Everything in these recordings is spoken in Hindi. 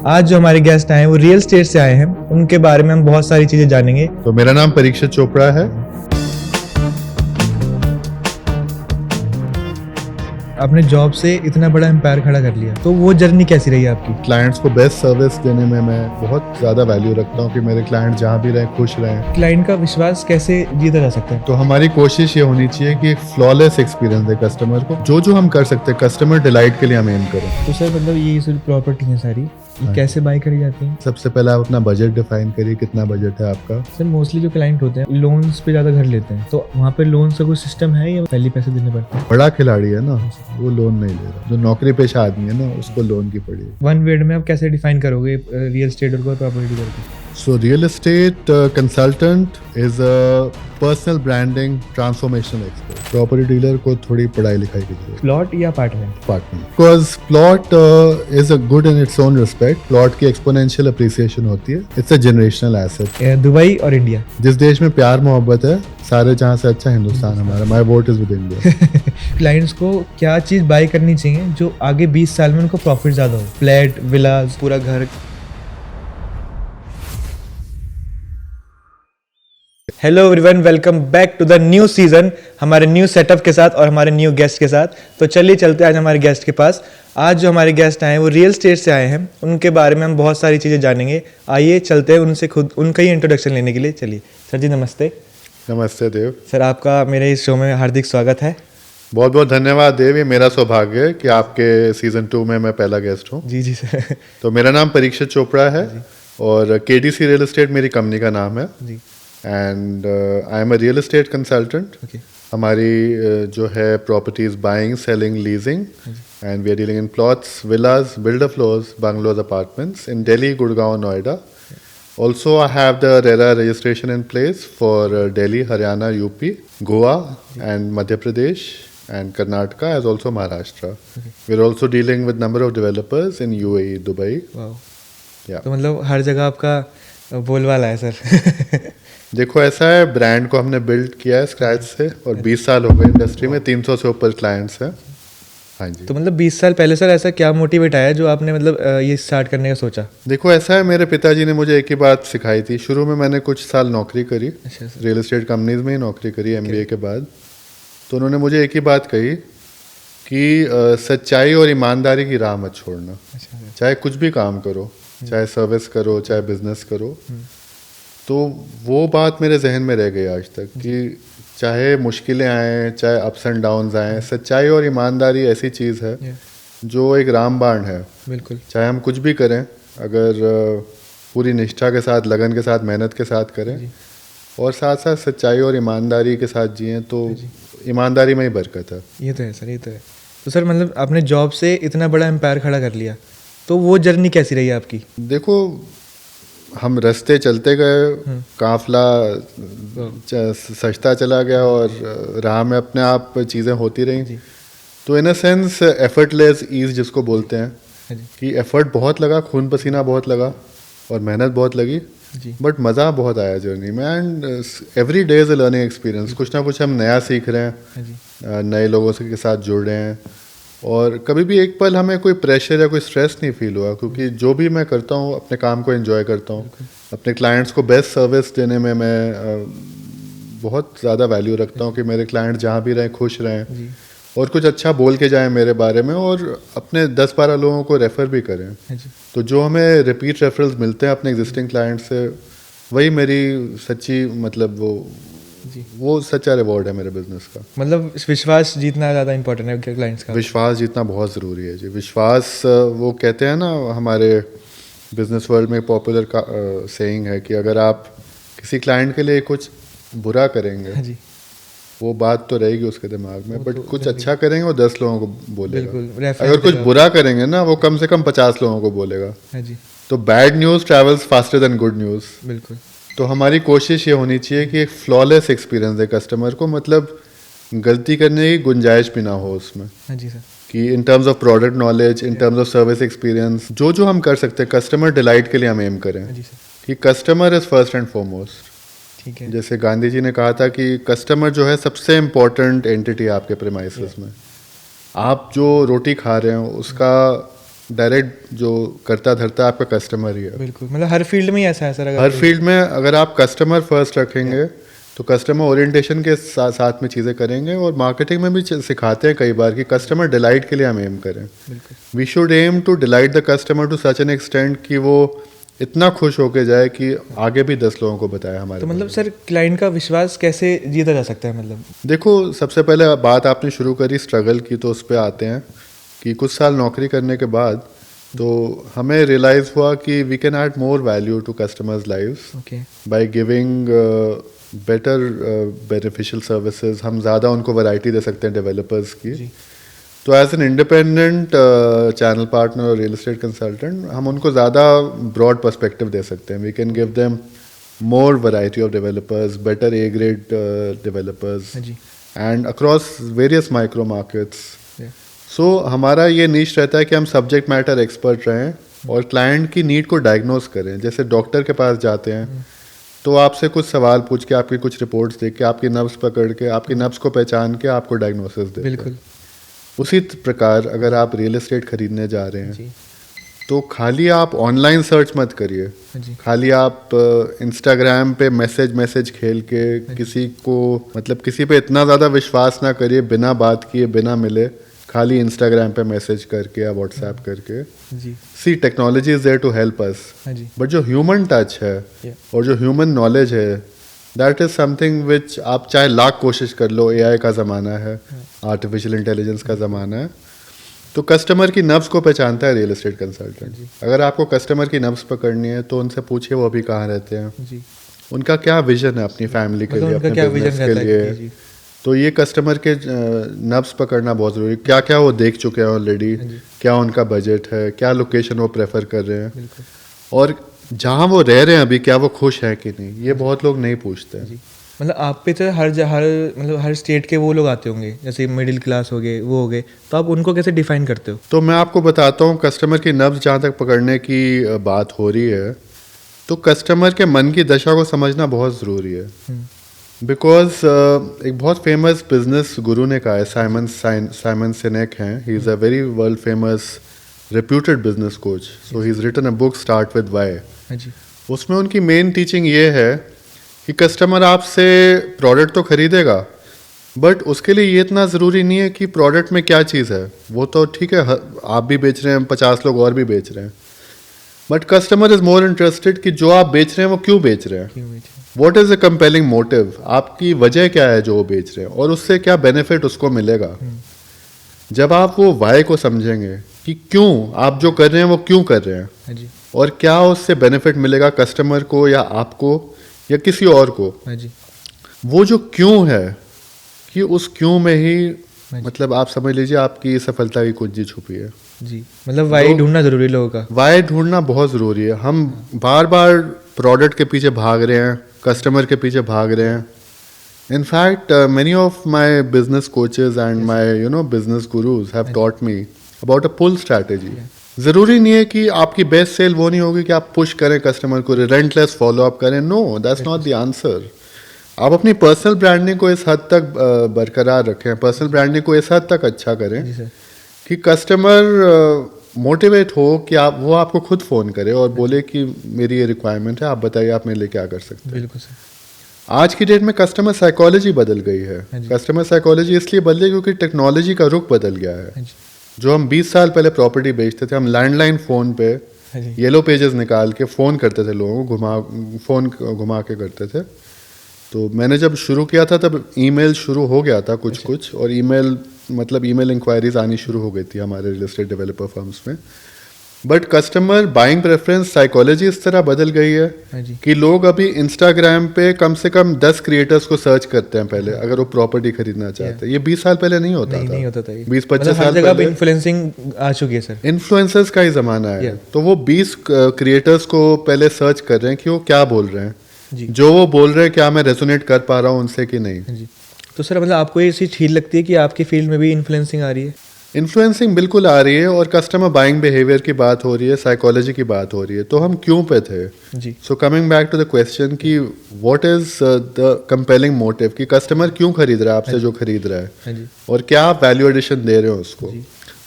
आज जो हमारे गेस्ट आए हैं वो रियल स्टेट से आए हैं, उनके बारे में हम बहुत सारी चीजें जानेंगे। तो मेरा नाम परीक्षित चोपड़ा है। आपने जॉब से इतना बड़ा एम्पायर खड़ा कर लिया, तो वो जर्नी कैसी रही आपकी? क्लाइंट्स को बेस्ट सर्विस देने में मैं बहुत ज़्यादा वैल्यू रखता हूँ कि मेरे क्लाइंट जहाँ भी रहें खुश रहें। क्लाइंट का विश्वास कैसे जीता जा सकता है? तो हमारी कोशिश ये होनी चाहिए कि एक फ्लॉलेस एक्सपीरियंस दे कस्टमर को। जो हम कर सकते हैं कस्टमर डिलाइट के लिए हम एम करें। तो सर मतलब ये सब प्रॉपर्टी है सारी, ये कैसे बाय करी जाती हैं? सबसे पहले आप अपना बजट डिफाइन करिए, कितना बजट है आपका। सर मोस्टली जो क्लाइंट होते हैं लोन्स पे ज्यादा घर लेते हैं, तो वहाँ पे लोन का कोई सिस्टम है या पहले पैसे देने पड़ते हैं? बड़ा खिलाड़ी है ना, वो लोन नहीं ले रहा। जो नौकरी पेशा आदमी है ना, उसको लोन की पड़ी है। वन वर्ड में आप कैसे डिफाइन करोगे रियल एस्टेट और प्रॉपर्टी डीलर को? So real estate consultant is a personal branding transformational expert. Property dealer को थोड़ी पढ़ाई लिखाई की जरूरत है। प्लॉट या apartment? Apartment. Because plot is a good in its own respect. Plot की exponential appreciation होती है. It's a generational asset. Dubai और इंडिया? जिस देश में प्यार मोहब्बत है, सारे जहाँ से अच्छा हिंदुस्तान हमारा। My vote is with India. Clients को क्या चीज बाय करनी चाहिए जो आगे 20 साल में उनको प्रॉफिट ज्यादा हो? फ्लैट, विलास, पूरा घर? Hello everyone, welcome back to the new season, हमारे न्यू सेटअप के साथ और हमारे न्यू गेस्ट के साथ। तो चलिए चलते हैं आज हमारे गेस्ट के पास। आज जो हमारे गेस्ट आए हैं वो रियल स्टेट से आए हैं, उनके बारे में हम बहुत सारी चीज़ें जानेंगे। आइए चलते हैं उनसे खुद उनका ही इंट्रोडक्शन लेने के लिए। चलिए सर जी, नमस्ते। नमस्ते देव। सर आपका मेरे इस शो में हार्दिक स्वागत है। बहुत बहुत धन्यवाद देव। ये मेरा सौभाग्य है कि आपके सीजन 2 में मैं पहला गेस्ट हूँ। जी जी सर। तो मेरा नाम परीक्षित चोपड़ा है और KDC रियल एस्टेट मेरी कंपनी का नाम है। जी। And I am a real estate consultant. हमारी जो है properties buying, selling, leasing, and we are dealing in plots, villas, builder floors, bungalows, apartments in Delhi, Gurgaon, Noida. Also, I have the RERA registration in place for Delhi, Haryana, UP, Goa, and Madhya Pradesh, and Karnataka, as also Maharashtra. We're also dealing with number of developers in UAE, Dubai. वाह। Yeah. तो मतलब हर जगह आपका बोलबाला है सर। देखो ऐसा है, ब्रांड को हमने बिल्ड किया है स्क्रैच से और 20 साल हो गए इंडस्ट्री में, 300 से ऊपर क्लाइंट्स हैं। हाँ जी। तो मतलब 20 साल पहले सर ऐसा क्या मोटिवेट आया जो आपने मतलब ये स्टार्ट करने का सोचा? देखो ऐसा है, मेरे पिताजी ने मुझे एक ही बात सिखाई थी। शुरू में मैंने कुछ साल नौकरी करी, अच्छा सर। रियल एस्टेट कंपनीज में ही नौकरी करी MBA के बाद। तो उन्होंने मुझे एक ही बात कही कि सच्चाई और ईमानदारी की राह मत छोड़ना। अच्छा सर। चाहे कुछ भी काम करो, चाहे सर्विस करो, चाहे बिजनेस करो। तो वो बात मेरे जहन में रह गई आज तक कि चाहे मुश्किलें आएँ, चाहे अप्स एंड डाउन्स आएँ, सच्चाई और ईमानदारी ऐसी चीज़ है जो एक रामबाण है। बिल्कुल। चाहे हम कुछ भी करें, अगर पूरी निष्ठा के साथ, लगन के साथ, मेहनत के साथ करें और साथ साथ सच्चाई और ईमानदारी के साथ जिएं, तो ईमानदारी में ही बरकत है। ये तो है सर, ये तो है। तो सर मतलब आपने जॉब से इतना बड़ा एम्पायर खड़ा कर लिया, तो वो जर्नी कैसी रही आपकी? देखो, हम रास्ते चलते गए, काफिला सजता चला गया और राह में अपने आप चीज़ें होती रहीं। तो इन अ सेंस एफर्टलेस ईज जिसको बोलते हैं कि एफर्ट बहुत लगा, खून पसीना बहुत लगा और मेहनत बहुत लगी, बट मज़ा बहुत आया जर्नी में। And every day is a learning experience. कुछ ना कुछ हम नया सीख रहे हैं, नए लोगों के साथ जुड़ रहे हैं और कभी भी एक पल हमें कोई प्रेशर या कोई स्ट्रेस नहीं फील हुआ, क्योंकि जो भी मैं करता हूँ अपने काम को एंजॉय करता हूँ। अपने क्लाइंट्स को बेस्ट सर्विस देने में मैं बहुत ज़्यादा वैल्यू रखता हूँ कि मेरे क्लाइंट जहाँ भी रहें खुश रहें और कुछ अच्छा बोल के जाएं मेरे बारे में और अपने 10-12 लोगों को रेफ़र भी करें। तो जो हमें रिपीट रेफरल्स मिलते हैं अपने एग्जिस्टिंग क्लाइंट से, वही मेरी सच्ची मतलब वो सच्चा रिवॉर्ड है मेरे बिजनेस का। मतलब विश्वास जीतना ज़्यादा इंपॉर्टेंट है क्लाइंट्स का? विश्वास जीतना बहुत ज़रूरी है जी। विश्वास, वो कहते हैं ना, हमारे बिजनेस वर्ल्ड में पॉपुलर का सेइंग है कि अगर आप किसी क्लाइंट के लिए कुछ बुरा करेंगे, जी, वो बात तो रहेगी उसके दिमाग में, बट कुछ अच्छा करेंगे वो 10 लोगों को बोलेगा। बिल्कुल। अगर कुछ बुरा करेंगे ना, वो कम से कम 50 लोगों को बोलेगा। जी। तो bad news travels faster than good news. बिल्कुल। तो हमारी कोशिश ये होनी चाहिए कि एक फ्लॉलेस एक्सपीरियंस दे कस्टमर को, मतलब गलती करने की गुंजाइश भी ना हो उसमें। हाँ जी सर। कि in terms of product knowledge, in terms of service experience, जो हम कर सकते हैं कस्टमर डिलाइट के लिए हम एम करें कि customer is first and foremost. ठीक है। जैसे गांधी जी ने कहा था कि कस्टमर जो है सबसे इम्पोर्टेंट एंटिटी आपके प्रेमाइसेस में। आप जो रोटी खा रहे हो उसका डायरेक्ट जो करता धरता आपका कस्टमर ही है। बिल्कुल, मतलब हर फील्ड में ही ऐसा है सर। अगर हर फील्ड में अगर आप कस्टमर फर्स्ट रखेंगे तो कस्टमर ओरिएंटेशन के साथ में चीज़ें करेंगे, और मार्केटिंग में भी सिखाते हैं कई बार कि कस्टमर डिलाइट के लिए हम एम करें। We should aim to delight the customer to such an extent कि वो इतना खुश होके जाए कि आगे भी 10 लोगों को बताए हमारे। तो मतलब सर क्लाइंट का विश्वास कैसे जीता जा सकता है? मतलब देखो, सबसे पहले बात आपने शुरू करी स्ट्रगल की, तो उस पर आते हैं कि कुछ साल नौकरी करने के बाद तो हमें रियलाइज़ हुआ कि we can add more value to customers lives okay, by giving better beneficial services. हम ज़्यादा उनको वैरायटी दे सकते हैं डेवलपर्स की। तो as an independent channel partner और रियल एस्टेट कंसल्टेंट हम उनको ज़्यादा ब्रॉड पर्सपेक्टिव दे सकते हैं। We can give them more variety of developers, better A grade developers and across various micro markets. So हमारा ये नीश रहता है कि हम सब्जेक्ट मैटर एक्सपर्ट रहें और क्लाइंट की नीड को डायग्नोज करें। जैसे डॉक्टर के पास जाते हैं तो आपसे कुछ सवाल पूछ के, आपकी कुछ रिपोर्ट्स देख के, आपकी नब्ज पकड़ के, आपकी नब्ज को पहचान के आपको डायग्नोसिस देते हैं। बिल्कुल। उसी प्रकार अगर आप रियल एस्टेट खरीदने जा रहे हैं तो खाली आप ऑनलाइन सर्च मत करिए, खाली आप इंस्टाग्राम पे मैसेज खेल के किसी को, मतलब किसी पे इतना ज़्यादा विश्वास ना करिए बिना बात किए, बिना मिले, खाली इंस्टाग्राम पे मैसेज करके या व्हाट्सएप करके। See, technology is there to help us, but जो ह्यूमन टच है और जो ह्यूमन नॉलेज है, दैट इज समथिंग विच आप चाहे लाख कोशिश कर लो। एआई का ज़माना है, आर्टिफिशियल इंटेलिजेंस का ज़माना है, तो कस्टमर की नब्ज को पहचानता है रियल एस्टेट कंसल्टेंट। अगर आपको कस्टमर की नब्ज पकड़नी है तो उनसे पूछिए वो अभी कहाँ रहते हैं, उनका क्या विजन है अपनी फैमिली के लिए, अपने बिजनेस के लिए। तो ये कस्टमर के नब्ज पकड़ना बहुत ज़रूरी है। क्या क्या वो देख चुके हैं ऑलरेडी, क्या उनका बजट है, क्या लोकेशन वो प्रेफर कर रहे हैं, और जहाँ वो रह रहे हैं अभी क्या वो खुश हैं कि नहीं, ये बहुत लोग नहीं पूछते हैं। मतलब आप पे तो हर स्टेट के वो लोग आते होंगे, जैसे मिडिल क्लास हो गए, वो हो गए, तो आप उनको कैसे डिफाइन करते हो? तो मैं आपको बताता हूँ, कस्टमर की नब्ज जहाँ तक पकड़ने की बात हो रही है, तो कस्टमर के मन की दशा को समझना बहुत ज़रूरी है। बिकॉज एक बहुत फेमस बिजनेस गुरु ने कहा है, साइमन सिनेक हैं, he is a very world famous reputed business coach. So he is written a book start with why. उसमें उनकी मेन टीचिंग ये है कि कस्टमर आपसे प्रोडक्ट तो खरीदेगा, बट उसके लिए ये इतना ज़रूरी नहीं है कि प्रोडक्ट में क्या चीज़ है। वो तो ठीक है, आप भी बेच रहे हैं, 50 लोग और भी बेच रहे हैं, but customer is more interested कि जो आप बेच रहे हैं वो क्यों बेच रहे हैं, what is a compelling motive, आपकी वजह क्या है जो वो बेच रहे हैं, और उससे क्या बेनिफिट उसको मिलेगा। जब आप वो वाई को समझेंगे कि क्यों आप जो कर रहे हैं वो क्यों कर रहे हैं, और क्या उससे बेनिफिट मिलेगा कस्टमर को या आपको या किसी और को, वो जो क्यों है, कि उस क्यों में ही मतलब आप समझ लीजिए आपकी सफलता की कुंजी छुपी है। मतलब वाई ढूंढना जरूरी है, लोगों का वाई ढूंढना बहुत ज़रूरी है। हम बार बार प्रोडक्ट के पीछे भाग रहे हैं, कस्टमर के पीछे भाग रहे हैं। In fact, many of my business coaches and my business gurus have taught me about a pull strategy. ज़रूरी नहीं है कि आपकी बेस्ट सेल वो नहीं होगी कि आप पुश करें कस्टमर को, रिलेंटलेस फॉलो अप करें। No, that's not the answer. आप अपनी पर्सनल ब्रांडिंग को इस हद तक बरकरार रखें, पर्सनल ब्रांडिंग को इस हद तक अच्छा करें कि कस्टमर मोटिवेट हो कि वो आपको खुद फ़ोन करे और बोले कि मेरी ये रिक्वायरमेंट है, आप बताइए आप मेरे लिए क्या कर सकते हैं। बिल्कुल सर। आज की डेट में कस्टमर साइकोलॉजी बदल गई है। कस्टमर साइकोलॉजी इसलिए बदली क्योंकि टेक्नोलॉजी का रुख बदल गया है। जो हम 20 साल पहले प्रॉपर्टी बेचते थे, हम लैंडलाइन फ़ोन पे येलो पेजेस निकाल के फ़ोन करते थे लोगों को, फ़ोन घुमा के करते थे। तो मैंने जब शुरू किया था तब ईमेल शुरू हो गया था कुछ, और ईमेल इंक्वायरीज आनी शुरू हो गई थी हमारे रियल एस्टेट डेवलपर फर्म्स में। But customer buying preference psychology इस तरह बदल गई है कि लोग अभी इंस्टाग्राम पे कम से कम 10 क्रिएटर्स को सर्च करते हैं पहले, अगर वो प्रॉपर्टी खरीदना चाहते हैं। ये 20 साल पहले नहीं होता था। 20-25 साल पहले इन्फ्लुएंसिंग आ चुकी है सर, इन्फ्लुएंसर्स का ही ज़माना है। तो वो 20 क्रिएटर्स को पहले सर्च कर रहे हैं कि वो क्या बोल रहे हैं, जो वो बोल रहे हैं क्या मैं रेजोनेट कर पा रहा हूँ उनसे कि नहीं। तो सर मतलब आपको ये चीज़ ठीक लगती है कि आपकी फील्ड में भी इन्फ्लुएंसिंग आ रही है? इन्फ्लुएंसिंग बिल्कुल आ रही है, और कस्टमर बाइंग बिहेवियर की बात हो रही है, साइकोलॉजी की बात हो रही है। तो हम क्यों पे थे? So coming back to the question कि what is the compelling motive, कि कस्टमर क्यों खरीद रहा है आपसे जो खरीद रहा है, और क्या आप वैल्यू एडिशन दे रहे हो उसको।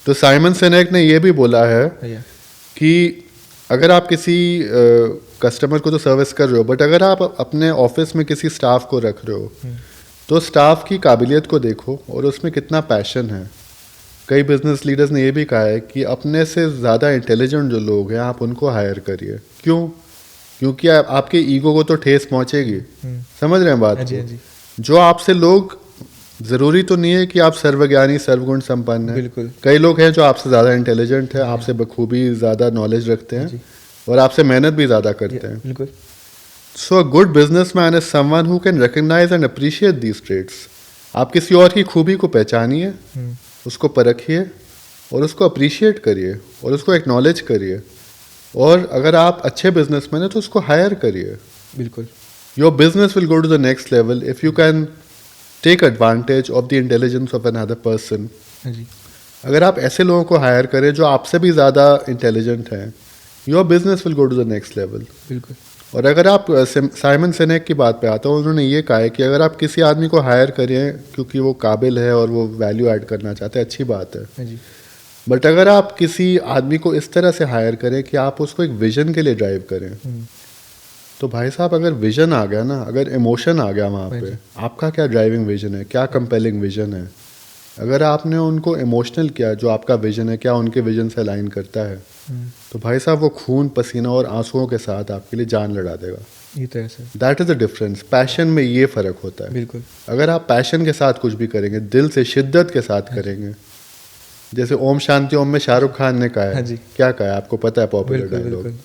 तो साइमन सिनेक ने ये भी बोला है भैया कि अगर आप किसी कस्टमर को तो सर्विस कर रहे हो, बट अगर आप अपने ऑफिस में किसी स्टाफ को रख रहे हो तो स्टाफ की काबिलियत को देखो और उसमें कितना पैशन है। कई बिजनेस लीडर्स ने ये भी कहा है कि अपने से ज़्यादा इंटेलिजेंट जो लोग हैं आप उनको हायर करिए। क्यों? क्योंकि आपके ईगो को तो ठेस पहुंचेगी। समझ रहे हैं बात हाँ जी, को? हाँ जी। जो आपसे लोग, ज़रूरी तो नहीं है कि आप सर्वज्ञानी सर्वगुण संपन्न हैं। बिल्कुल। कई लोग हैं जो आपसे ज़्यादा इंटेलिजेंट है, आपसे बखूबी ज़्यादा नॉलेज रखते हैं और आपसे मेहनत भी ज़्यादा करते हैं। बिल्कुल। So a good businessman is someone who can recognise and appreciate these traits. आप किसी और की खूबी को पहचानिए, उसको परखिए और उसको अप्रिशिएट करिए और उसको एक्नॉलेज करिए। और अगर आप अच्छे बिजनेसमैन हैं तो उसको हायर करिए। बिल्कुल। Your business will go to the next level if you can take advantage of the intelligence of another person. हाँ जी। अगर आप ऐसे लोगों को हायर करें जो आपसे भी ज़्यादा इंटेलिजेंट हैं, your business will go to the next level. बिल्कुल। और अगर आप साइमन सिनेक की बात पे आता हूँ, उन्होंने ये कहा है कि अगर आप किसी आदमी को हायर करें क्योंकि वो काबिल है और वो वैल्यू ऐड करना चाहते हैं, अच्छी बात है। हाँ जी। बट अगर आप किसी आदमी को इस तरह से हायर करें कि आप उसको एक विजन के लिए ड्राइव करें, तो भाई साहब अगर विजन आ गया ना, अगर इमोशन आ गया वहाँ पे, आपका क्या ड्राइविंग विजन है, क्या कंपेलिंग विजन है, अगर आपने उनको इमोशनल किया जो आपका विजन है, क्या उनके विजन से अलाइन करता है, तो भाई साहब वो खून पसीना और आंसुओं के साथ आपके लिए जान लड़ा देगा। ये तो है sir. That is the difference. Passion में ये फ़र्क होता है। बिल्कुल। अगर आप पैशन के साथ कुछ भी करेंगे, दिल से शिद्दत के साथ करेंगे, जैसे ओम शांति ओम में शाहरुख खान ने कहा हाँ है, जी। क्या कहा है आपको पता है पॉपुलर बिल्कुल डायलॉग, बिल्कुल।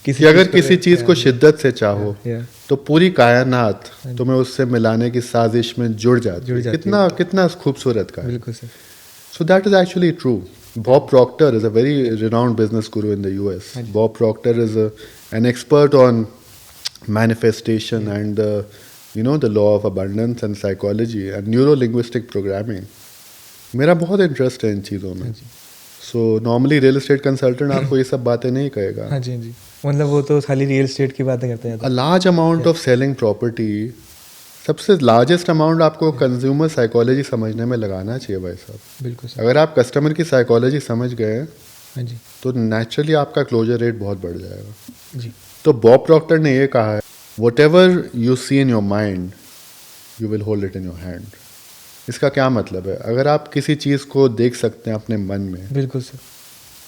कि अगर किसी चीज़ को शिद्दत से चाहो या तो पूरी कायनात तुम्हें उससे मिलाने की साजिश में जुड़ जाती है। कितना कितना खूबसूरत का है। बिल्कुल sir. So that is actually true. Bob Proctor is a very renowned business guru in the US. Bob Proctor is an expert on manifestation and the law of abundance and psychology and neuro-linguistic programming. मेरा बहुत इंटरेस्ट है इन चीज़ों में। So normally real estate consultant आपको ये सब बातें नहीं कहेगा। हाँ जी, हाँ जी। मतलब वो तो खाली रियल एस्टेट की बातें करते हैं। A large amount of selling property, सबसे लार्जेस्ट अमाउंट आपको कंज्यूमर साइकोलॉजी समझने में लगाना चाहिए भाई साहब। बिल्कुल सर। अगर आप कस्टमर की साइकोलॉजी समझ गए हाँ जी। तो नेचुरली आपका क्लोजर रेट बहुत बढ़ जाएगा। जी। तो बॉब प्रॉक्टर ने ये कहा है, whatever you see in your mind you will hold it in your hand. इसका क्या मतलब है? अगर आप किसी चीज़ को देख सकते हैं अपने मन में, बिल्कुल सर।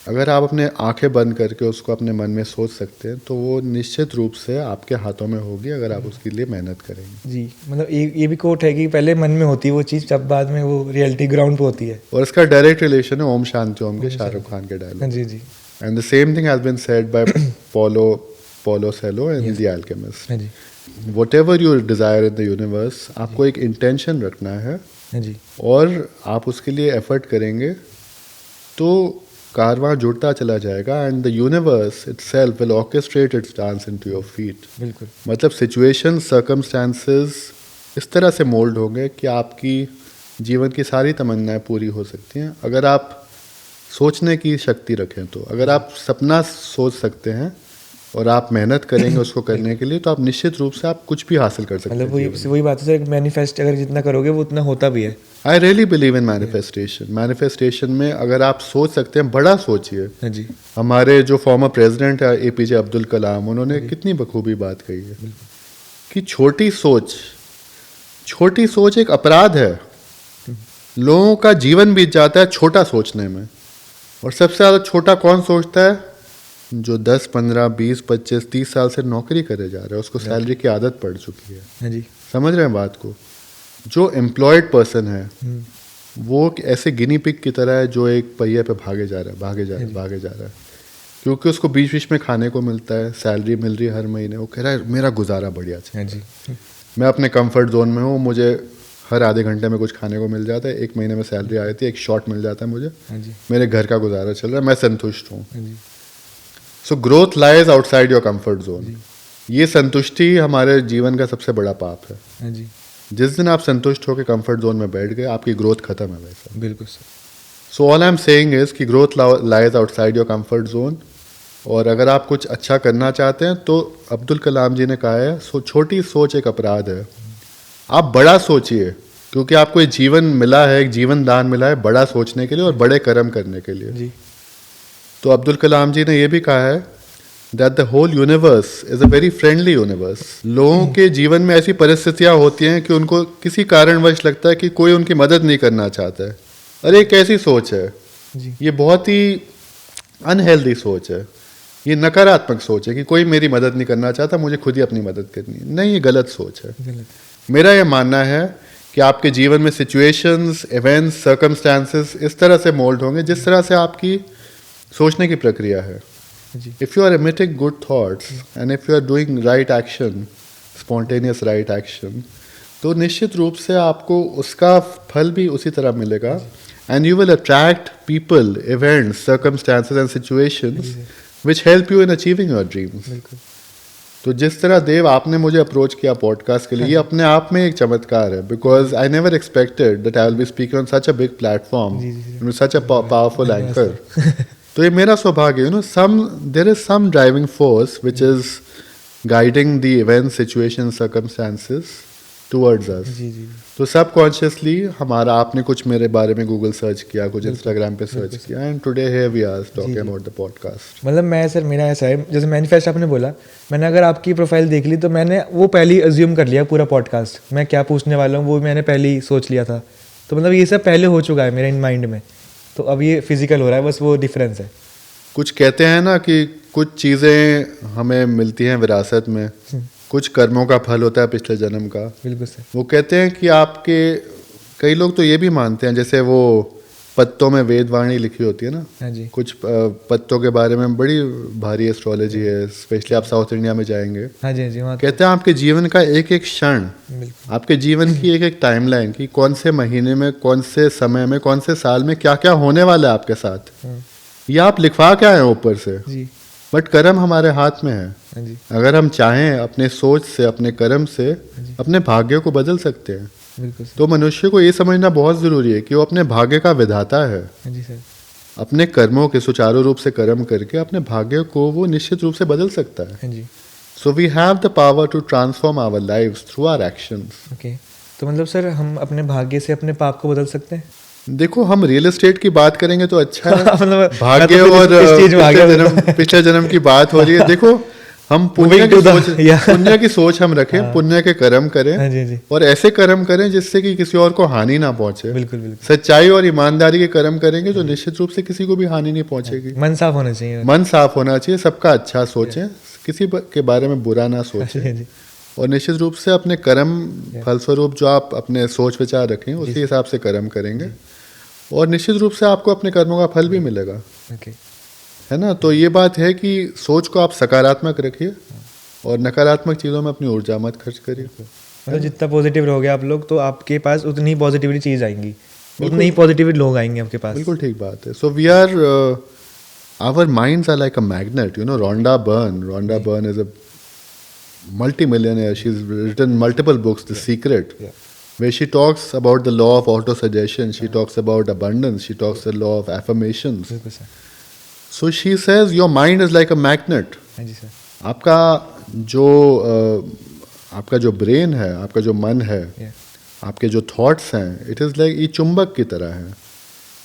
अगर आप अपने आंखें बंद करके उसको अपने मन में सोच सकते हैं तो वो निश्चित रूप से आपके हाथों में होगी अगर आप उसके लिए मेहनत करेंगे। जी, मतलब ये भी कोट है कि पहले मन में होती है वो चीज़, जब बाद में वो रियलिटी ग्राउंड पे होती है। और इसका डायरेक्ट रिलेशन है ओम शांति ओम के शाहरुख खान के हाँ डायलॉग। जी जी। And the same thing has been said by Paulo Coelho in the Alchemist. हाँ जी। Whatever you desire in the universe, आपको एक इंटेंशन रखना है हाँ जी। और आप उसके लिए एफर्ट करेंगे तो कारवां जुड़ता चला जाएगा and the universe itself will orchestrate it's dance into your feet. बिल्कुल। मतलब सिचुएशन सर्कमस्टांसेस इस तरह से मोल्ड होंगे कि आपकी जीवन की सारी तमन्नाएं पूरी हो सकती हैं अगर आप सोचने की शक्ति रखें। तो अगर आप सपना सोच सकते हैं और आप मेहनत करेंगे उसको करने के लिए तो आप निश्चित रूप से आप कुछ भी हासिल कर सकते मतलब हैं। वही बात है सर, मैनिफेस्ट अगर जितना करोगे वो उतना होता भी है। I really believe in manifestation. Manifestation में अगर आप सोच सकते हैं, बड़ा सोचिए। हाँ जी। हमारे जो फॉर्मर प्रेसिडेंट है APJ अब्दुल कलाम, उन्होंने कितनी बखूबी बात कही है कि छोटी सोच एक अपराध है। लोगों का जीवन बीत जाता है छोटा सोचने में। और सबसे ज़्यादा छोटा कौन सोचता है? जो 10, 15, 20, 25, 30 साल से नौकरी करे जा रहा है, उसको सैलरी की आदत पड़ चुकी है। हाँ जी। समझ रहे हैं बात को? जो एम्प्लॉयड पर्सन है वो ऐसे गिनी पिग की तरह है जो एक पहिए पे भागे जा रहा है क्योंकि उसको बीच बीच में खाने को मिलता है, सैलरी मिल रही है हर महीने। वो कह रहा है मेरा गुजारा बढ़िया हाँ चल, जी। मैं अपने कंफर्ट जोन में हूँ, मुझे हर आधे घंटे में कुछ खाने को मिल जाता है, 1 महीने में सैलरी आ जाती है, एक शॉट मिल जाता है मुझे, हाँ जी। मेरे घर का गुजारा चल रहा है, मैं संतुष्ट हूँ। हाँ जी। So growth lies outside your comfort zone. ये संतुष्टि हमारे जीवन का सबसे बड़ा पाप है। हाँ जी। जिस दिन आप संतुष्ट होकर कंफर्ट जोन में बैठ गए, आपकी ग्रोथ खत्म है वैसा। बिल्कुल sir. So all I am saying is कि growth lies outside your comfort zone. और अगर आप कुछ अच्छा करना चाहते हैं तो अब्दुल कलाम जी ने कहा है, छोटी सोच एक अपराध है। आप बड़ा सोचिए, क्योंकि आपको एक जीवन मिला है, एक जीवन दान मिला है बड़ा सोचने के लिए और बड़े कर्म करने के लिए। जी तो अब्दुल कलाम जी ने ये भी कहा है that the whole universe is a very friendly universe. लोगों के जीवन में ऐसी परिस्थितियां होती हैं कि उनको किसी कारणवश लगता है कि कोई उनकी मदद नहीं करना चाहता है। अरे कैसी सोच है जी ये, बहुत ही अनहेल्दी सोच है, ये नकारात्मक सोच है कि कोई मेरी मदद नहीं करना चाहता, मुझे खुद ही अपनी मदद करनी है। नहीं, ये गलत सोच है। गलत। मेरा ये मानना है कि आपके जीवन में सिचुएशंस, इवेंट्स, सर्कमस्टांसेस इस तरह से मोल्ड होंगे जिस तरह से आपकी सोचने की प्रक्रिया है। जी If you are emitting good thoughts and if you are doing right action, spontaneous right action, तो निश्चित रूप से आपको उसका फल भी उसी तरह मिलेगा। And you will attract people, events, circumstances and situations which help you in achieving your dreams. बिल्कुल। तो जिस तरह देव आपने मुझे अप्रोच किया पॉडकास्ट के लिए, ये अपने आप में एक चमत्कार है, because I never expected that I will be speaking on such a big platform, such a powerful anchor. तो ये मेरा सौभाग्य, you know, there is some driving force which is guiding the event, situation, circumstances towards us. जी जी तो सबकॉन्शियसली हमारा, आपने कुछ मेरे बारे में गूगल सर्च किया, कुछ इंस्टाग्राम पे सर्च किया, and today here we are talking about the podcast. मतलब मैं सर, मेरा ऐसा है, जैसे मैनिफेस्ट आपने बोला, मैंने अगर आपकी प्रोफाइल देख ली तो मैंने वो पहले ही अज्यूम कर लिया पूरा पॉडकास्ट, मैं क्या पूछने वाला हूँ वो मैंने पहले ही सोच लिया था। तो मतलब ये सब पहले हो चुका है मेरे इन माइंड में, तो अब ये फिजिकल हो रहा है, बस वो डिफरेंस है। कुछ कहते हैं ना कि कुछ चीज़ें हमें मिलती हैं विरासत में, कुछ कर्मों का फल होता है पिछले जन्म का। बिल्कुल सर। वो कहते हैं कि आपके, कई लोग तो ये भी मानते हैं, जैसे वो पत्तों में वेदवाणी लिखी होती है ना, हाँ जी कुछ पत्तों के बारे में बड़ी भारी एस्ट्रोलॉजी है, स्पेशली आप साउथ इंडिया में जाएंगे। हाँ जी हाँ जी, वहाँ कहते हैं आपके जीवन का एक एक क्षण, बिल्कुल। आपके जीवन की एक एक टाइमलाइन, कि कौन से महीने में, कौन से समय में, कौन से साल में क्या क्या होने वाला है आपके साथ, ये आप लिखवा क्या है ऊपर से। जी बट कर्म हमारे हाथ में है। हाँ जी अगर हम चाहें अपने सोच से, अपने कर्म से अपने भाग्य को बदल सकते हैं। बिल्कुल सर। तो मनुष्य को ये समझना बहुत ज़रूरी है कि वो अपने भाग्य का विधाता है। हाँ जी सर। अपने कर्मों के सुचारू रूप से कर्म करके अपने भाग्य को वो निश्चित रूप से बदल सकता है। हाँ जी so we have the power to transform our lives through our actions. Okay. तो मतलब सर हम अपने भाग्य से अपने पाप को बदल सकते हैं? देखो, हम रियल एस्टेट की बात करेंगे तो अच्छा है। मतलब भाग्य मैं तो और फिर इस चीज में आ गया। पिछले जन्म की बात हो रही है। देखो, हम पुण्य की सोच हम रखें, पुण्य के कर्म करें, हाँ जी जी, और ऐसे कर्म करें जिससे कि किसी और को हानि ना पहुंचे। बिल्कुल बिल्कुल। सच्चाई और ईमानदारी के कर्म करेंगे तो निश्चित रूप से किसी को भी हानि नहीं पहुंचेगी। मन साफ होना चाहिए। मन साफ होना चाहिए, सबका अच्छा सोचें, किसी के बारे में बुरा ना सोचें, हाँ जी और निश्चित रूप से अपने कर्म फलस्वरूप जो आप अपने सोच विचार रखें उसी हिसाब से कर्म करेंगे, और निश्चित रूप से आपको अपने कर्मों का फल भी मिलेगा। ओके। है ना। तो ये बात है कि सोच को आप सकारात्मक रखिए और नकारात्मक चीज़ों में अपनी ऊर्जा मत खर्च करिए। मतलब जितना पॉजिटिव रहोगे आप लोग तो आपके पास उतनी पॉजिटिविटी चीज आएंगी, उतने ही पॉजिटिव लोग आएंगे आपके पास। बिल्कुल ठीक बात है। So we are, our minds are like a magnet. You know, Rhonda Byrne is a multi-millionaire. She's written multiple books, The Secret, where she talks about the law of auto-suggestion, she talks about abundance, she talks the law of affirmations. बिल्कुल sir. So she says your mind is like a magnet. हाँ जी सर। आपका जो ब्रेन है, आपका जो मन है, आपके जो थॉट्स हैं, इट इज़ लाइक, ये चुंबक की तरह है।